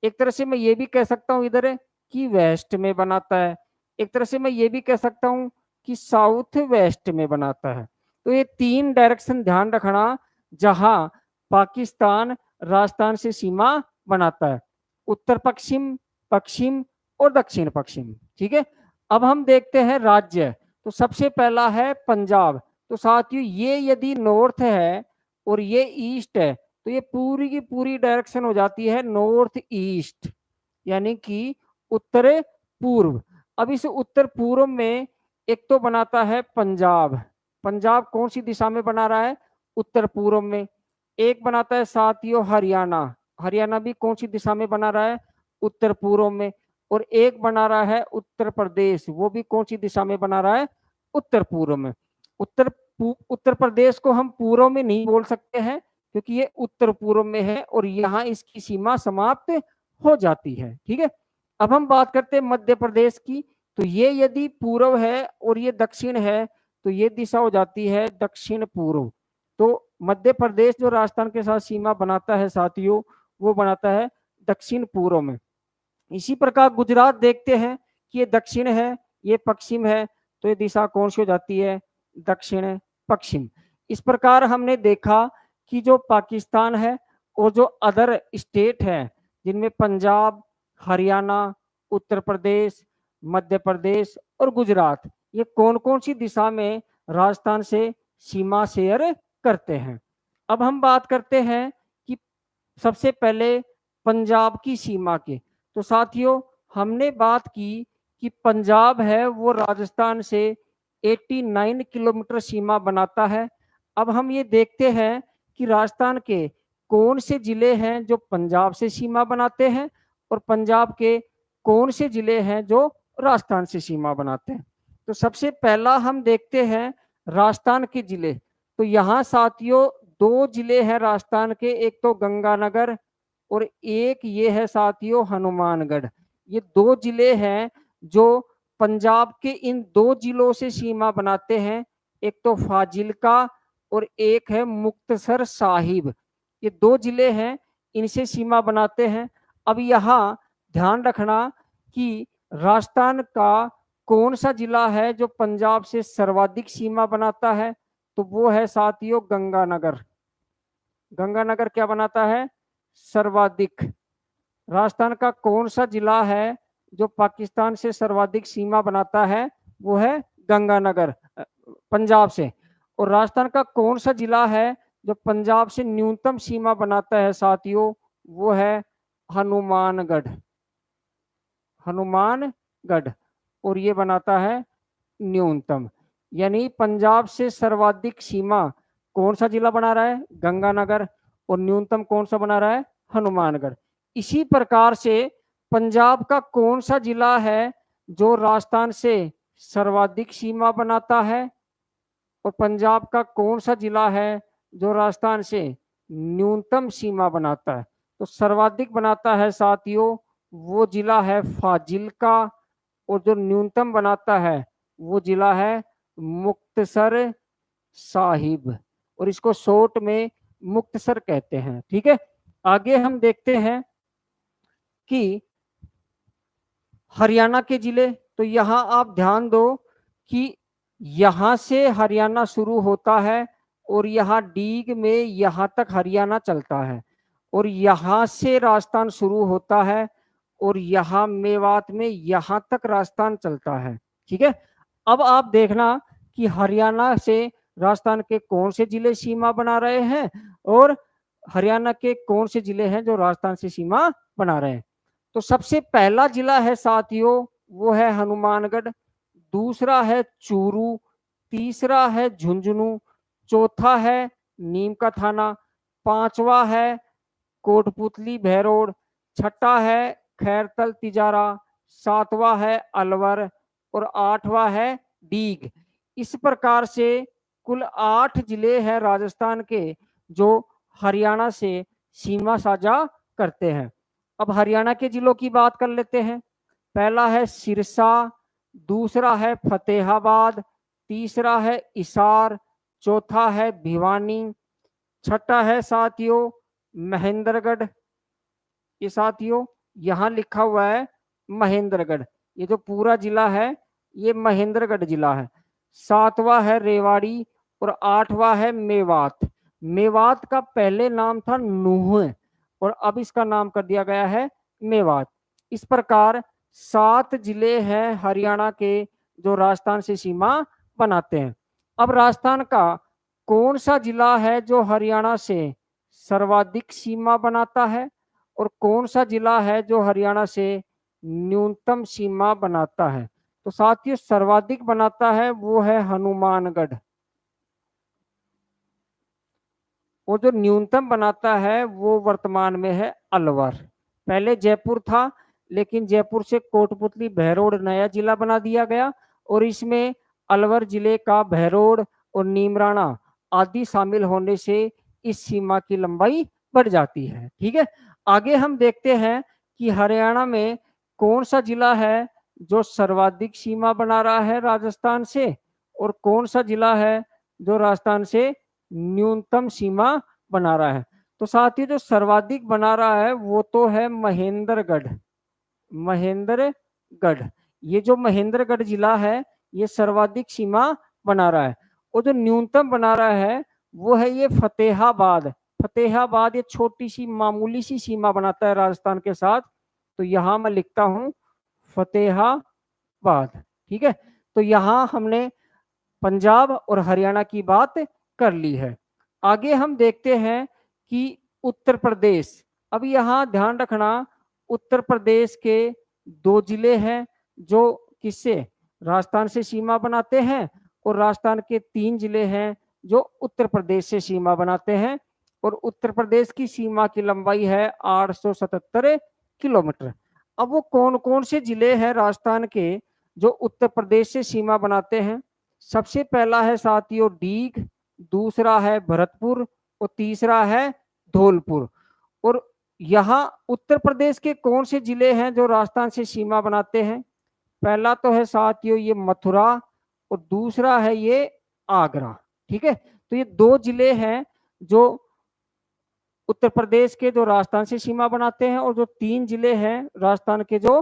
एक तरह से मैं ये भी कह सकता हूं इधर कि वेस्ट में बनाता है। एक तरह से मैं ये भी कह सकता हूं कि साउथ वेस्ट में बनाता है। तो ये तीन डायरेक्शन ध्यान रखना जहां पाकिस्तान राजस्थान से सीमा बनाता है, उत्तर पश्चिम, पश्चिम और दक्षिण पश्चिम। ठीक है। अब हम देखते हैं राज्य। तो सबसे पहला है पंजाब। तो साथियों ये यदि नॉर्थ है और ये ईस्ट है तो ये पूरी की पूरी डायरेक्शन हो जाती है नॉर्थ ईस्ट, यानी कि उत्तर पूर्व। अब इस उत्तर पूर्व में एक तो बनाता है पंजाब। पंजाब कौन सी दिशा में बना रहा है? उत्तर पूर्व में। एक बनाता है साथियों हरियाणा। हरियाणा भी कौन सी दिशा में बना रहा है? उत्तर पूर्व में। और एक बना रहा है उत्तर प्रदेश, वो भी कौन सी दिशा में बना रहा है? उत्तर पूर्व में। उत्तर प्रदेश को हम पूर्व में नहीं बोल सकते हैं क्योंकि ये उत्तर पूर्व में है और यहाँ इसकी सीमा समाप्त हो जाती है। ठीक है। अब हम बात करते हैं मध्य प्रदेश की। तो ये यदि पूर्व है और ये दक्षिण है तो ये दिशा हो जाती है दक्षिण पूर्व। तो मध्य प्रदेश जो राजस्थान के साथ सीमा बनाता है साथियों, वो बनाता है दक्षिण पूर्व में। इसी प्रकार गुजरात देखते हैं कि ये दक्षिण है, ये पश्चिम है, तो ये दिशा कौन सी हो जाती है? दक्षिण पश्चिम। इस प्रकार हमने देखा कि जो पाकिस्तान है और जो अदर स्टेट है जिनमें पंजाब, हरियाणा, उत्तर प्रदेश, मध्य प्रदेश और गुजरात, ये कौन कौन सी दिशा में राजस्थान से सीमा शेयर करते हैं। अब हम बात करते हैं कि सबसे पहले पंजाब की सीमा की। तो साथियों हमने बात की कि पंजाब है वो राजस्थान से 89 किलोमीटर सीमा बनाता है। अब हम ये देखते हैं कि राजस्थान के कौन से जिले हैं जो पंजाब से सीमा बनाते हैं और पंजाब के कौन से जिले हैं जो राजस्थान से सीमा बनाते हैं। तो सबसे पहला हम देखते हैं राजस्थान के जिले। तो यहाँ साथियों दो जिले हैं राजस्थान के, एक तो गंगानगर और एक ये है साथियों हनुमानगढ़। ये दो जिले हैं जो पंजाब के इन दो जिलों से सीमा बनाते हैं, एक तो फाजिल्का और एक है मुक्तसर साहिब। ये दो जिले हैं, इनसे सीमा बनाते हैं। अब यहाँ ध्यान रखना कि राजस्थान का कौन सा जिला है जो पंजाब से सर्वाधिक सीमा बनाता है? तो वो है साथियों गंगानगर। गंगानगर क्या बनाता है? सर्वाधिक। राजस्थान का कौन सा जिला है जो पाकिस्तान से सर्वाधिक सीमा बनाता है? वो है गंगानगर। पंजाब से। और राजस्थान का कौन सा जिला है जो पंजाब से न्यूनतम सीमा बनाता है साथियों? वो है हनुमानगढ़। हनुमानगढ़। और ये बनाता है न्यूनतम। यानी पंजाब से सर्वाधिक सीमा कौन सा जिला बना रहा है? गंगानगर। और न्यूनतम कौन सा बना रहा है? हनुमानगढ़। इसी प्रकार से पंजाब का कौन सा जिला है जो राजस्थान से सर्वाधिक सीमा बनाता है? और पंजाब का कौन सा जिला है जो राजस्थान से न्यूनतम सीमा बनाता है? तो सर्वाधिक बनाता है साथियों वो जिला है फाजिल्का। और जो न्यूनतम बनाता है वो जिला है मुक्तसर साहिब। और इसको शॉर्ट में मुक्तसर कहते हैं। ठीक है, आगे हम देखते हैं कि हरियाणा के जिले। तो यहां आप ध्यान दो कि यहां से हरियाणा शुरू होता है और यहां डीग में यहां तक हरियाणा चलता है। और यहां से राजस्थान शुरू होता है और यहां मेवात में यहां तक राजस्थान चलता है। ठीक है, अब आप देखना कि हरियाणा से राजस्थान के कौन से जिले सीमा बना रहे हैं और हरियाणा के कौन से जिले हैं जो राजस्थान से सीमा बना रहे हैं। तो सबसे पहला जिला है साथियों वो है हनुमानगढ़। दूसरा है चूरू। तीसरा है झुंझुनू। चौथा है नीम का थाना। पांचवा है कोटपुतली भैरोड। छठा है खैरतल तिजारा। सातवां है अलवर। और आठवां है डीग। इस प्रकार से कुल 8 जिले हैं राजस्थान के जो हरियाणा से सीमा साझा करते हैं। अब हरियाणा के जिलों की बात कर लेते हैं। पहला है सिरसा। दूसरा है फतेहाबाद। तीसरा है हिसार। चौथा है भिवानी। छठा है साथियों महेंद्रगढ़। ये साथियों यहाँ लिखा हुआ है महेंद्रगढ़। ये जो पूरा जिला है ये महेंद्रगढ़ जिला है। सातवां है रेवाड़ी। और आठवां है मेवात। मेवात का पहले नाम था नूह और अब इसका नाम कर दिया गया है मेवात। इस प्रकार 7 जिले हैं हरियाणा के जो राजस्थान से सीमा बनाते हैं। अब राजस्थान का कौन सा जिला है जो हरियाणा से सर्वाधिक सीमा बनाता है और कौन सा जिला है जो हरियाणा से न्यूनतम सीमा बनाता है? तो साथियों सर्वाधिक बनाता है वो है हनुमानगढ़। और जो न्यूनतम बनाता है वो वर्तमान में है अलवर। पहले जयपुर था लेकिन जयपुर से कोटपुतली भैरोड नया जिला बना दिया गया और इसमें अलवर जिले का भैरोड और नीमराणा आदि शामिल होने से इस सीमा की लंबाई बढ़ जाती है। ठीक है, आगे हम देखते हैं कि हरियाणा में कौन सा जिला है जो सर्वाधिक सीमा बना रहा है राजस्थान से और कौन सा जिला है जो राजस्थान से न्यूनतम सीमा बना रहा है। तो साथ ही जो सर्वाधिक बना रहा है वो तो है महेंद्रगढ़। महेंद्रगढ़, ये जो महेंद्रगढ़ जिला है ये सर्वाधिक सीमा बना रहा है। और जो न्यूनतम बना रहा है वो है ये फतेहाबाद। फतेहाबाद ये छोटी सी मामूली सी सीमा बनाता है राजस्थान के साथ। तो यहां मैं लिखता हूं फतेहाबाद। ठीक है, तो यहां हमने पंजाब और हरियाणा की बात कर ली है। आगे हम देखते हैं कि उत्तर प्रदेश। अब यहाँ ध्यान रखना उत्तर प्रदेश के 2 जिले हैं जो किससे राजस्थान से सीमा बनाते हैं और राजस्थान के 3 जिले हैं जो उत्तर प्रदेश से सीमा बनाते हैं। और उत्तर प्रदेश की सीमा की लंबाई है 877 किलोमीटर। अब वो कौन कौन से जिले हैं राजस्थान के जो उत्तर प्रदेश से सीमा बनाते हैं? सबसे पहला है साथियों डीग। दूसरा है भरतपुर और तीसरा है धौलपुर। और यहाँ उत्तर प्रदेश के कौन से जिले हैं जो राजस्थान से सीमा बनाते हैं? पहला तो है साथियों ये मथुरा और दूसरा है ये आगरा। ठीक है, तो ये 2 जिले हैं जो उत्तर प्रदेश के जो राजस्थान से सीमा बनाते हैं और जो 3 जिले हैं राजस्थान के जो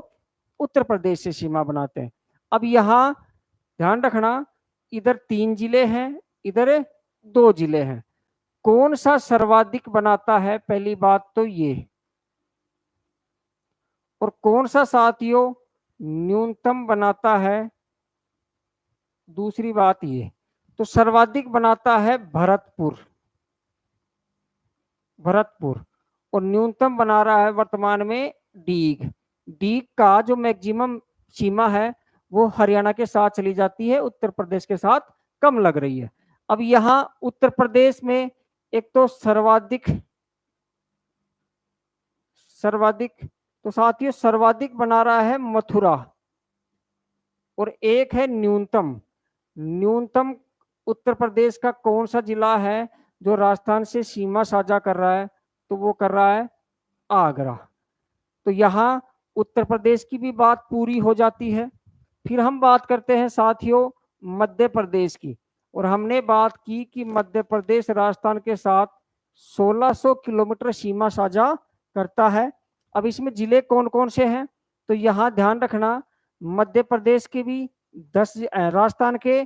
उत्तर प्रदेश से सीमा बनाते हैं। अब यहाँ ध्यान रखना इधर 3 जिले हैं इधर 2 जिले हैं। कौन सा सर्वाधिक बनाता है? पहली बात तो ये। और कौन सा साथियों न्यूनतम बनाता है? दूसरी बात ये। तो सर्वाधिक बनाता है भरतपुर, भरतपुर, और न्यूनतम बना रहा है वर्तमान में डीग। डीग का जो मैक्सिमम सीमा है वो हरियाणा के साथ चली जाती है, उत्तर प्रदेश के साथ कम लग रही है। अब यहाँ उत्तर प्रदेश में एक तो सर्वाधिक तो साथियों सर्वाधिक बना रहा है मथुरा, और एक है न्यूनतम। न्यूनतम उत्तर प्रदेश का कौन सा जिला है जो राजस्थान से सीमा साझा कर रहा है? तो वो कर रहा है आगरा। तो यहाँ उत्तर प्रदेश की भी बात पूरी हो जाती है। फिर हम बात करते हैं साथियों मध्य प्रदेश की, और हमने बात की कि मध्य प्रदेश राजस्थान के साथ 1600 किलोमीटर सीमा साझा करता है। अब इसमें जिले कौन कौन से हैं? तो यहाँ ध्यान रखना, मध्य प्रदेश के भी 10, राजस्थान के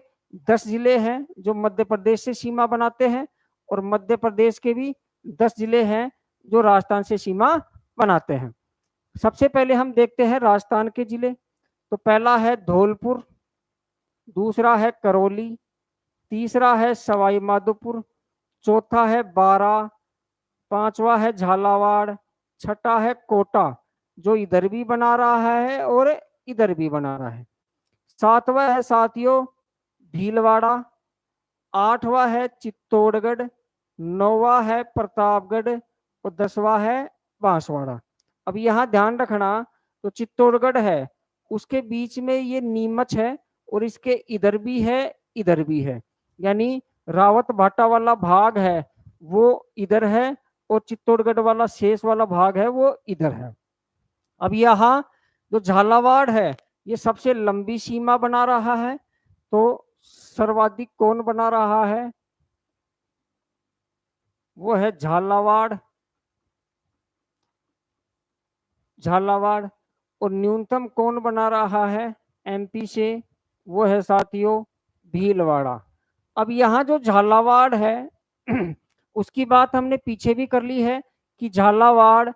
10 जिले हैं जो मध्य प्रदेश से सीमा बनाते हैं, और मध्य प्रदेश के भी 10 जिले हैं जो राजस्थान से सीमा बनाते हैं। सबसे पहले हम देखते हैं राजस्थान के जिले। तो पहला है धौलपुर, दूसरा है करौली, तीसरा है सवाई माधोपुर, चौथा है बारा, पांचवा है झालावाड़, छठा है कोटा जो इधर भी बना रहा है और इधर भी बना रहा है, सातवां है साथियों भीलवाड़ा, आठवां है चित्तौड़गढ़, नौवां है प्रतापगढ़, और 10वां है बांसवाड़ा। अब यहाँ ध्यान रखना, तो चित्तौड़गढ़ है, उसके बीच में ये नीमच है, और इसके इधर भी है इधर भी है, यानी रावत भाटा वाला भाग है वो इधर है, और चित्तौड़गढ़ वाला शेष वाला भाग है वो इधर है। अब यहाँ जो झालावाड़ है ये सबसे लंबी सीमा बना रहा है, तो सर्वाधिक कौन बना रहा है? वो है झालावाड़, झालावाड़। और न्यूनतम कौन बना रहा है एमपी से? वो है साथियों भीलवाड़ा। अब यहाँ जो झालावाड़ है उसकी बात हमने पीछे भी कर ली है कि झालावाड़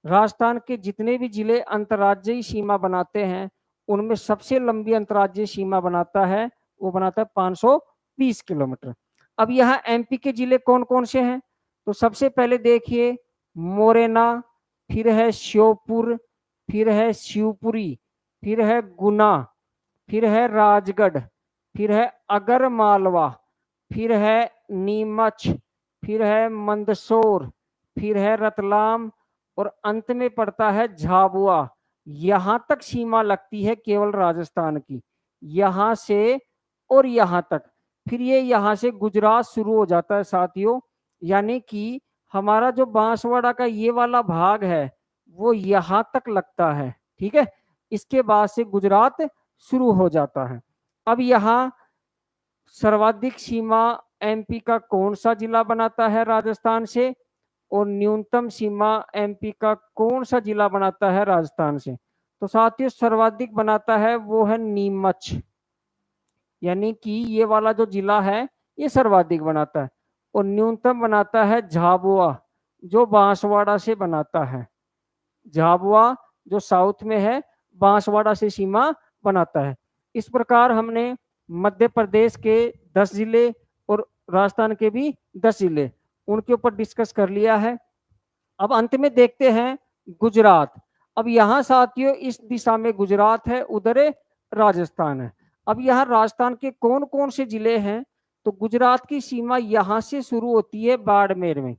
राजस्थान के जितने भी जिले अंतर्राज्यीय सीमा बनाते हैं उनमें सबसे लंबी अंतर्राज्यीय सीमा बनाता है, वो बनाता है 520 किलोमीटर। अब यहाँ एमपी के जिले कौन कौन से हैं? तो सबसे पहले देखिए मोरेना, फिर है श्योपुर, फिर है शिवपुरी, फिर है गुना, फिर है राजगढ़, फिर है अगर मालवा, फिर है नीमच, फिर है मंदसौर, फिर है रतलाम, और अंत में पड़ता है झाबुआ। यहां तक सीमा लगती है केवल राजस्थान की, यहां से और यहां तक। फिर ये यहां से गुजरात शुरू हो जाता है साथियों, यानी कि हमारा जो बांसवाड़ा का ये वाला भाग है वो यहां तक लगता है, ठीक है। इसके बाद से गुजरात शुरू हो जाता है। अब यहाँ सर्वाधिक सीमा एमपी का कौन सा जिला बनाता है राजस्थान से, और न्यूनतम सीमा एमपी का कौन सा जिला बनाता है राजस्थान से? तो साथियों सर्वाधिक बनाता है वो है नीमच, यानी कि ये वाला जो जिला है ये सर्वाधिक बनाता है, और न्यूनतम बनाता है झाबुआ जो बांसवाड़ा से बनाता है। झाबुआ जो साउथ में है बांसवाड़ा से सीमा बनाता है। इस प्रकार हमने मध्य प्रदेश के 10 जिले और राजस्थान के भी 10 जिले उनके ऊपर डिस्कस कर लिया है। अब अंत में देखते हैं गुजरात। अब यहाँ साथियों इस दिशा में गुजरात है, उधर राजस्थान है। अब यहाँ राजस्थान के कौन कौन से जिले हैं? तो गुजरात की सीमा यहाँ से शुरू होती है बाड़मेर में,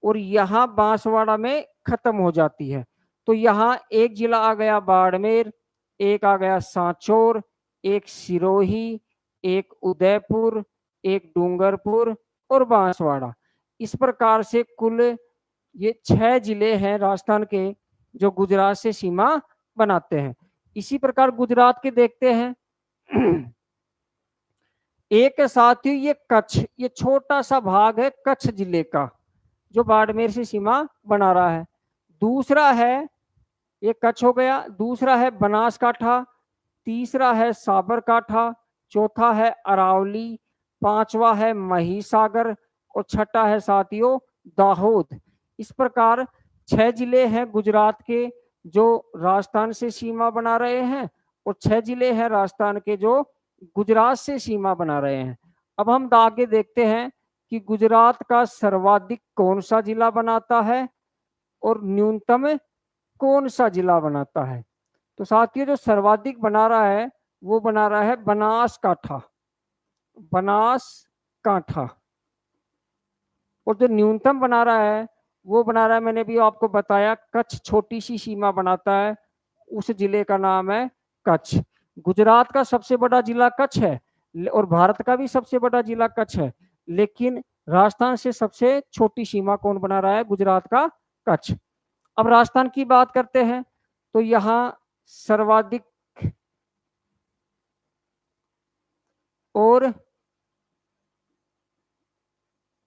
और यहाँ बांसवाड़ा में खत्म हो जाती है। तो यहाँ एक जिला आ गया बाड़मेर, एक आ गया सांचौर, एक सिरोही, एक उदयपुर, एक डूंगरपुर और बांसवाड़ा। इस प्रकार से कुल ये 6 जिले हैं राजस्थान के जो गुजरात से सीमा बनाते हैं। इसी प्रकार गुजरात के देखते हैं एक साथियों ये कच्छ, ये छोटा सा भाग है कच्छ जिले का जो बाड़मेर से सीमा बना रहा है। दूसरा है ये कच्छ हो गया, दूसरा है बनासकाठा, तीसरा है साबरकाठा, चौथा है अरावली, पांचवा है महिसागर, और छठा है साथियों दाहोद। इस प्रकार 6 जिले हैं गुजरात के जो राजस्थान से सीमा बना रहे हैं, और 6 जिले हैं राजस्थान के जो गुजरात से सीमा बना रहे हैं। अब हम आगे देखते हैं कि गुजरात का सर्वाधिक कौन सा जिला बनाता है और न्यूनतम कौन सा जिला बनाता है। तो साथियों, जो सर्वाधिक बना रहा है वो बना रहा है बनासकांठा, बनासकांठा। और जो न्यूनतम बना रहा है वो बना रहा है, मैंने भी आपको बताया, कच्छ छोटी सी सीमा बनाता है, उस जिले का नाम है कच्छ। गुजरात का सबसे बड़ा जिला कच्छ है और भारत का भी सबसे बड़ा जिला कच्छ है, लेकिन राजस्थान से सबसे छोटी सीमा कौन बना रहा है? गुजरात का कच्छ। अब राजस्थान की बात करते हैं तो यहाँ सर्वाधिक और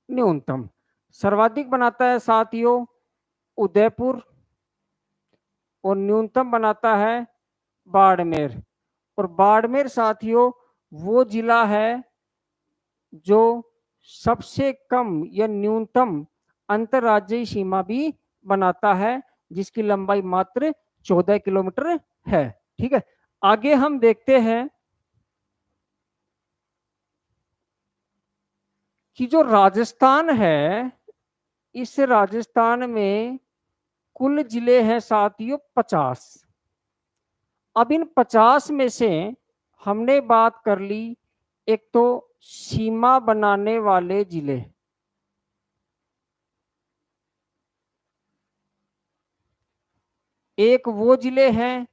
न्यूनतम, सर्वाधिक बनाता है साथियों उदयपुर और न्यूनतम बनाता है बाड़मेर। और बाड़मेर साथियों वो जिला है जो सबसे कम या न्यूनतम अंतरराज्यीय सीमा भी बनाता है, जिसकी लंबाई मात्र 14 किलोमीटर है। ठीक है, आगे हम देखते हैं कि जो राजस्थान है, इस राजस्थान में कुल जिले हैं साथियों 50। अब इन 50 में से हमने बात कर ली एक तो सीमा बनाने वाले जिले, एक वो जिले हैं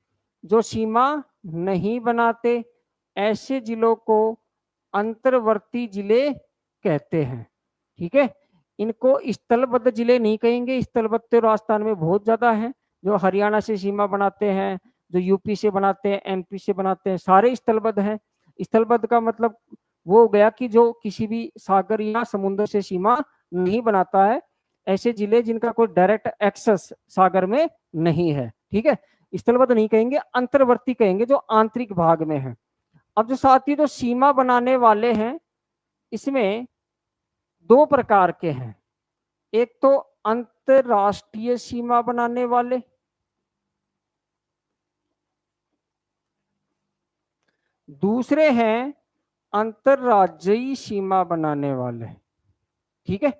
जो सीमा नहीं बनाते, ऐसे जिलों को अंतर्वर्ती जिले कहते हैं। ठीक है, इनको स्थलबद्ध जिले नहीं कहेंगे, स्थलबद्ध तो राजस्थान में बहुत ज्यादा है, जो हरियाणा से सीमा बनाते हैं, जो यूपी से बनाते हैं, एमपी से बनाते हैं, सारे स्थलबद्ध हैं। स्थलबद्ध का मतलब वो हो गया कि जो किसी भी सागर या समुद्र से सीमा नहीं बनाता है, ऐसे जिले जिनका कोई डायरेक्ट एक्सेस सागर में नहीं है। ठीक है, स्थलबद्ध नहीं कहेंगे, अंतर्वर्ती कहेंगे, जो आंतरिक भाग में है। अब जो साथी जो सीमा बनाने वाले हैं, इसमें दो प्रकार के हैं। एक तो अंतरराष्ट्रीय सीमा बनाने वाले, दूसरे हैं अंतरराज्यीय सीमा बनाने वाले। ठीक है,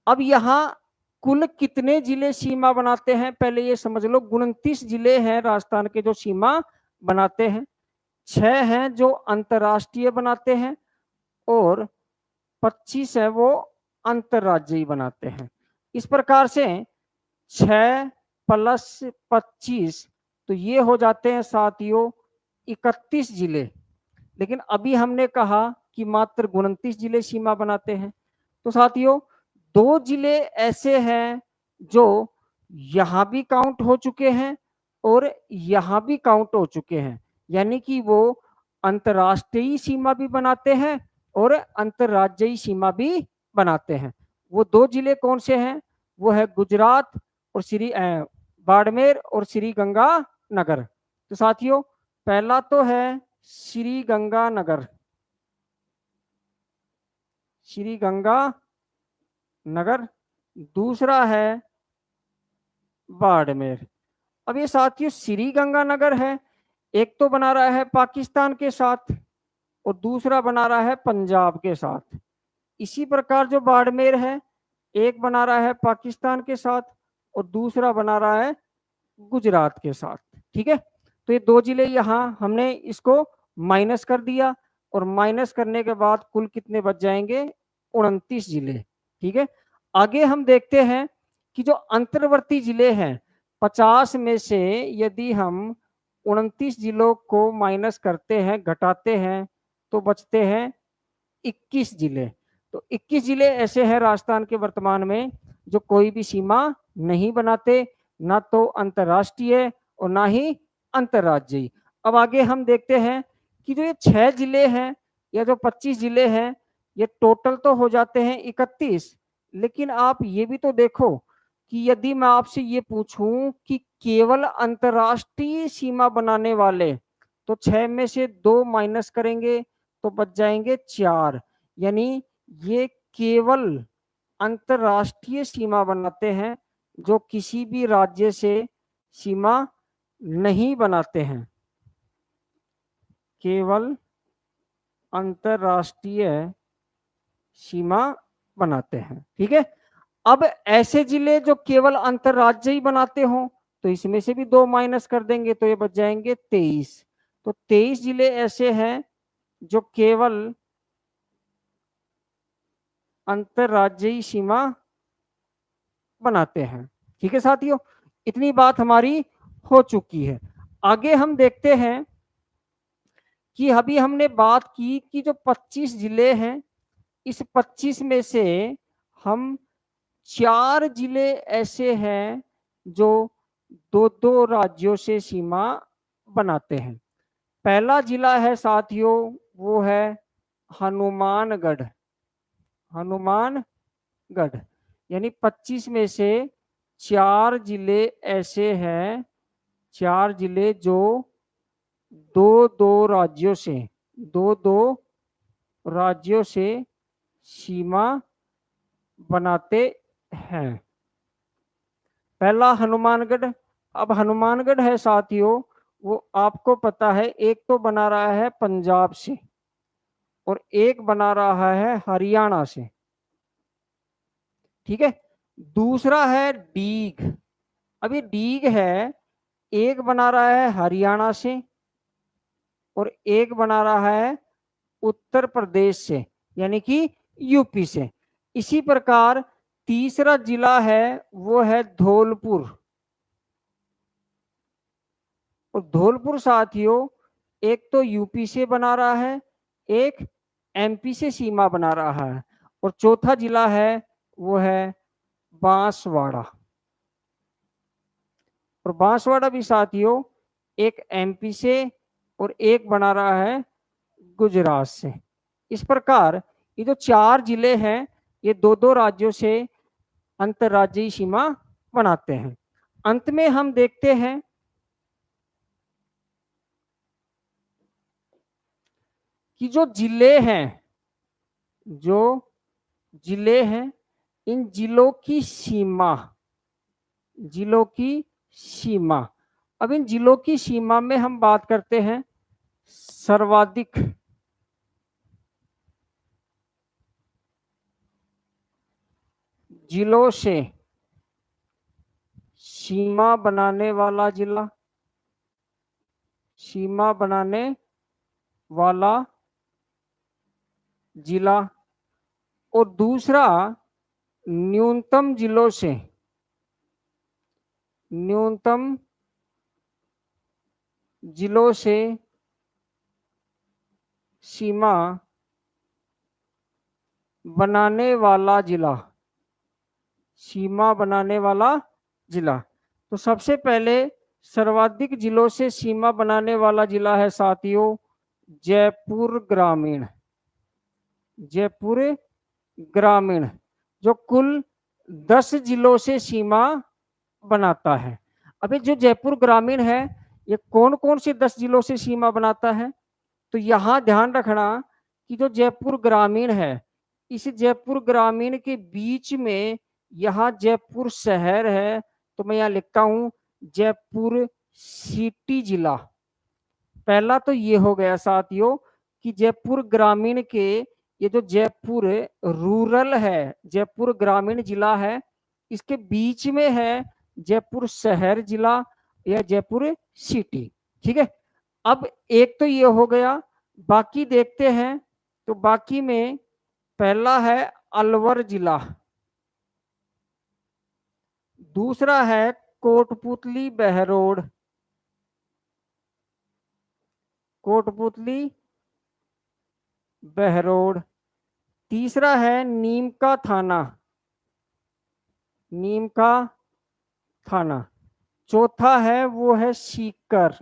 अब यहां कुल कितने जिले सीमा बनाते हैं पहले ये समझ लो। 29 जिले हैं राजस्थान के जो सीमा बनाते हैं, 6 हैं जो अंतरराष्ट्रीय बनाते हैं और 25 है वो अंतरराज्यीय बनाते हैं। इस प्रकार से 6 प्लस 25 तो ये हो जाते हैं साथियों 31 जिले। लेकिन अभी हमने कहा कि मात्र 29 जिले सीमा बनाते हैं। तो साथियों दो जिले ऐसे हैं जो यहां भी काउंट हो चुके हैं और यहां भी काउंट हो चुके हैं, यानी कि वो अंतरराष्ट्रीय सीमा भी बनाते हैं और अंतरराज्यीय सीमा भी बनाते हैं। वो दो जिले कौन से हैं? वो है गुजरात और श्री बाड़मेर और श्री गंगानगर। तो साथियों पहला तो है श्री गंगानगर, श्री गंगानगर, दूसरा है बाड़मेर। अब ये साथियों श्री गंगानगर है, एक तो बना रहा है पाकिस्तान के साथ और दूसरा बना रहा है पंजाब के साथ। इसी प्रकार जो बाड़मेर है, एक बना रहा है पाकिस्तान के साथ और दूसरा बना रहा है गुजरात के साथ। ठीक है, तो ये दो जिले यहाँ हमने इसको माइनस कर दिया और माइनस करने के बाद कुल कितने बच जाएंगे? 29 जिले। ठीक है, आगे हम देखते हैं कि जो अंतर्वर्ती जिले हैं 50 में से यदि हम 29 जिलों को माइनस करते हैं, घटाते हैं, तो बचते हैं 21 जिले। तो 21 जिले ऐसे हैं राजस्थान के वर्तमान में जो कोई भी सीमा नहीं बनाते, ना तो अंतरराष्ट्रीय और ना ही अंतरराज्यीय। अब आगे हम देखते हैं कि जो ये 6 जिले हैं या जो 25 जिले हैं, ये टोटल तो हो जाते हैं 31। लेकिन आप ये भी तो देखो कि यदि मैं आपसे ये पूछूं कि केवल अंतरराष्ट्रीय सीमा बनाने वाले, तो 6 में से 2 माइनस करेंगे तो बच जाएंगे 4। यानी ये केवल अंतरराष्ट्रीय सीमा बनाते हैं, जो किसी भी राज्य से सीमा नहीं बनाते हैं, केवल अंतरराष्ट्रीय सीमा बनाते हैं। ठीक है, अब ऐसे जिले जो केवल अंतरराज्यीय बनाते हो तो इसमें से भी 2 माइनस कर देंगे तो ये बच जाएंगे 23। तो 23 जिले ऐसे हैं जो केवल अंतरराज्यीय सीमा बनाते हैं। ठीक है साथियों, इतनी बात हमारी हो चुकी है। आगे हम देखते हैं कि अभी हमने बात की कि जो 25 जिले हैं, इस 25 में से हम 4 जिले ऐसे हैं जो दो दो राज्यों से सीमा बनाते हैं। पहला जिला है साथियों, वो है हनुमानगढ़। हनुमानगढ़ यानी 25 में से 4 जिले ऐसे हैं, 4 जिले जो दो दो राज्यों से, दो दो राज्यों से सीमा बनाते हैं। पहला हनुमानगढ़। अब हनुमानगढ़ है साथियों, वो आपको पता है एक तो बना रहा है पंजाब से और एक बना रहा है हरियाणा से। ठीक है, दूसरा है डीग। अब ये डीग है, एक बना रहा है हरियाणा से और एक बना रहा है उत्तर प्रदेश से, यानी कि यूपी से। इसी प्रकार तीसरा जिला है वो है धौलपुर। और धौलपुर साथियों एक तो यूपी से बना रहा है, एक एमपी से सीमा बना रहा है। और चौथा जिला है वो है बांसवाड़ा। और बांसवाड़ा भी साथियों एक एमपी से और एक बना रहा है गुजरात से। इस प्रकार ये जो 4 जिले हैं ये दो दो राज्यों से अंतर्राज्यीय सीमा बनाते हैं। अंत में हम देखते हैं कि जो जिले हैं, जो जिले हैं, इन जिलों की सीमा, जिलों की सीमा। अब इन जिलों की सीमा में हम बात करते हैं सर्वाधिक जिलों से सीमा बनाने वाला जिला, सीमा बनाने वाला जिला। और दूसरा न्यूनतम जिलों से, न्यूनतम जिलों से सीमा बनाने वाला जिला, सीमा बनाने वाला जिला। तो सबसे पहले सर्वाधिक जिलों से सीमा बनाने वाला जिला है साथियों जयपुर ग्रामीण। जयपुर ग्रामीण जो कुल 10 जिलों से सीमा बनाता है। अभी जो जयपुर ग्रामीण है ये कौन कौन से 10 जिलों से सीमा बनाता है, तो यहां ध्यान रखना कि जो जयपुर ग्रामीण है, इस जयपुर ग्रामीण के बीच में यहाँ जयपुर शहर है, तो मैं यहाँ लिखता हूं जयपुर सिटी जिला। पहला तो ये हो गया साथियों कि जयपुर ग्रामीण के, ये जो जयपुर रूरल है, जयपुर ग्रामीण जिला है, इसके बीच में है जयपुर शहर जिला या जयपुर सिटी। ठीक है, अब एक तो ये हो गया, बाकी देखते हैं। तो बाकी में पहला है अलवर जिला, दूसरा है कोटपुतली बहरोड, कोटपुतली बहरोड। तीसरा है नीम का थाना, नीम का थाना। चौथा है वो है सीकर।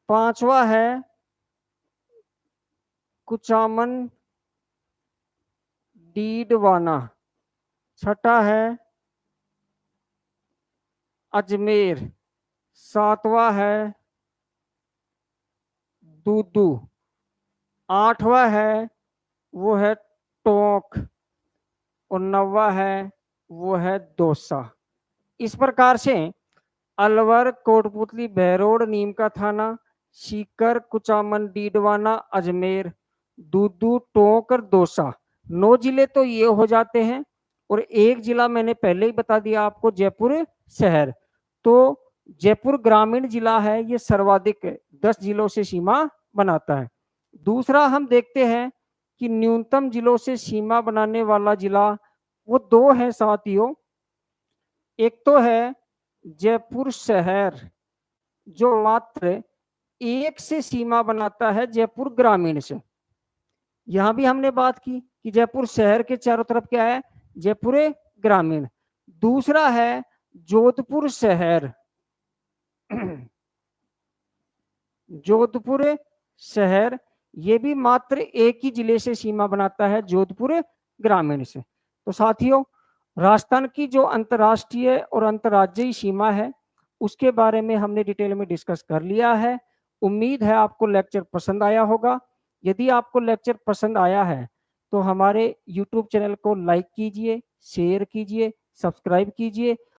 पांचवा है कुचामन डीडवाना। छठा है अजमेर। सातवां है दूदू। आठवां है वो है टोंक और 9वां है वो है दौसा। इस प्रकार से अलवर, कोटपुतली, बहरोड, नीम का थाना, सीकर, कुचामन, डीडवाना, अजमेर, दूदू, टोंक और दौसा, 9 जिले तो ये हो जाते हैं। और एक जिला मैंने पहले ही बता दिया आपको, जयपुर शहर। तो जयपुर ग्रामीण जिला है, ये सर्वाधिक 10 जिलों से सीमा बनाता है। दूसरा हम देखते हैं कि न्यूनतम जिलों से सीमा बनाने वाला जिला वो 2 है साथियों। एक तो है जयपुर शहर, जो मात्र 1 से सीमा बनाता है जयपुर ग्रामीण से। यहां भी हमने बात की कि जयपुर शहर के चारों तरफ क्या है, जयपुर ग्रामीण। दूसरा है जोधपुर शहर। जोधपुर शहर ये भी मात्र एक ही जिले से सीमा बनाता है, जोधपुर ग्रामीण से। तो साथियों, राजस्थान की जो अंतर्राष्ट्रीय और अंतर्राज्यीय सीमा है उसके बारे में हमने डिटेल में डिस्कस कर लिया है। उम्मीद है आपको लेक्चर पसंद आया होगा। यदि आपको लेक्चर पसंद आया है तो हमारे यूट्यूब चैनल को लाइक कीजिए, शेयर कीजिए, सब्सक्राइब कीजिए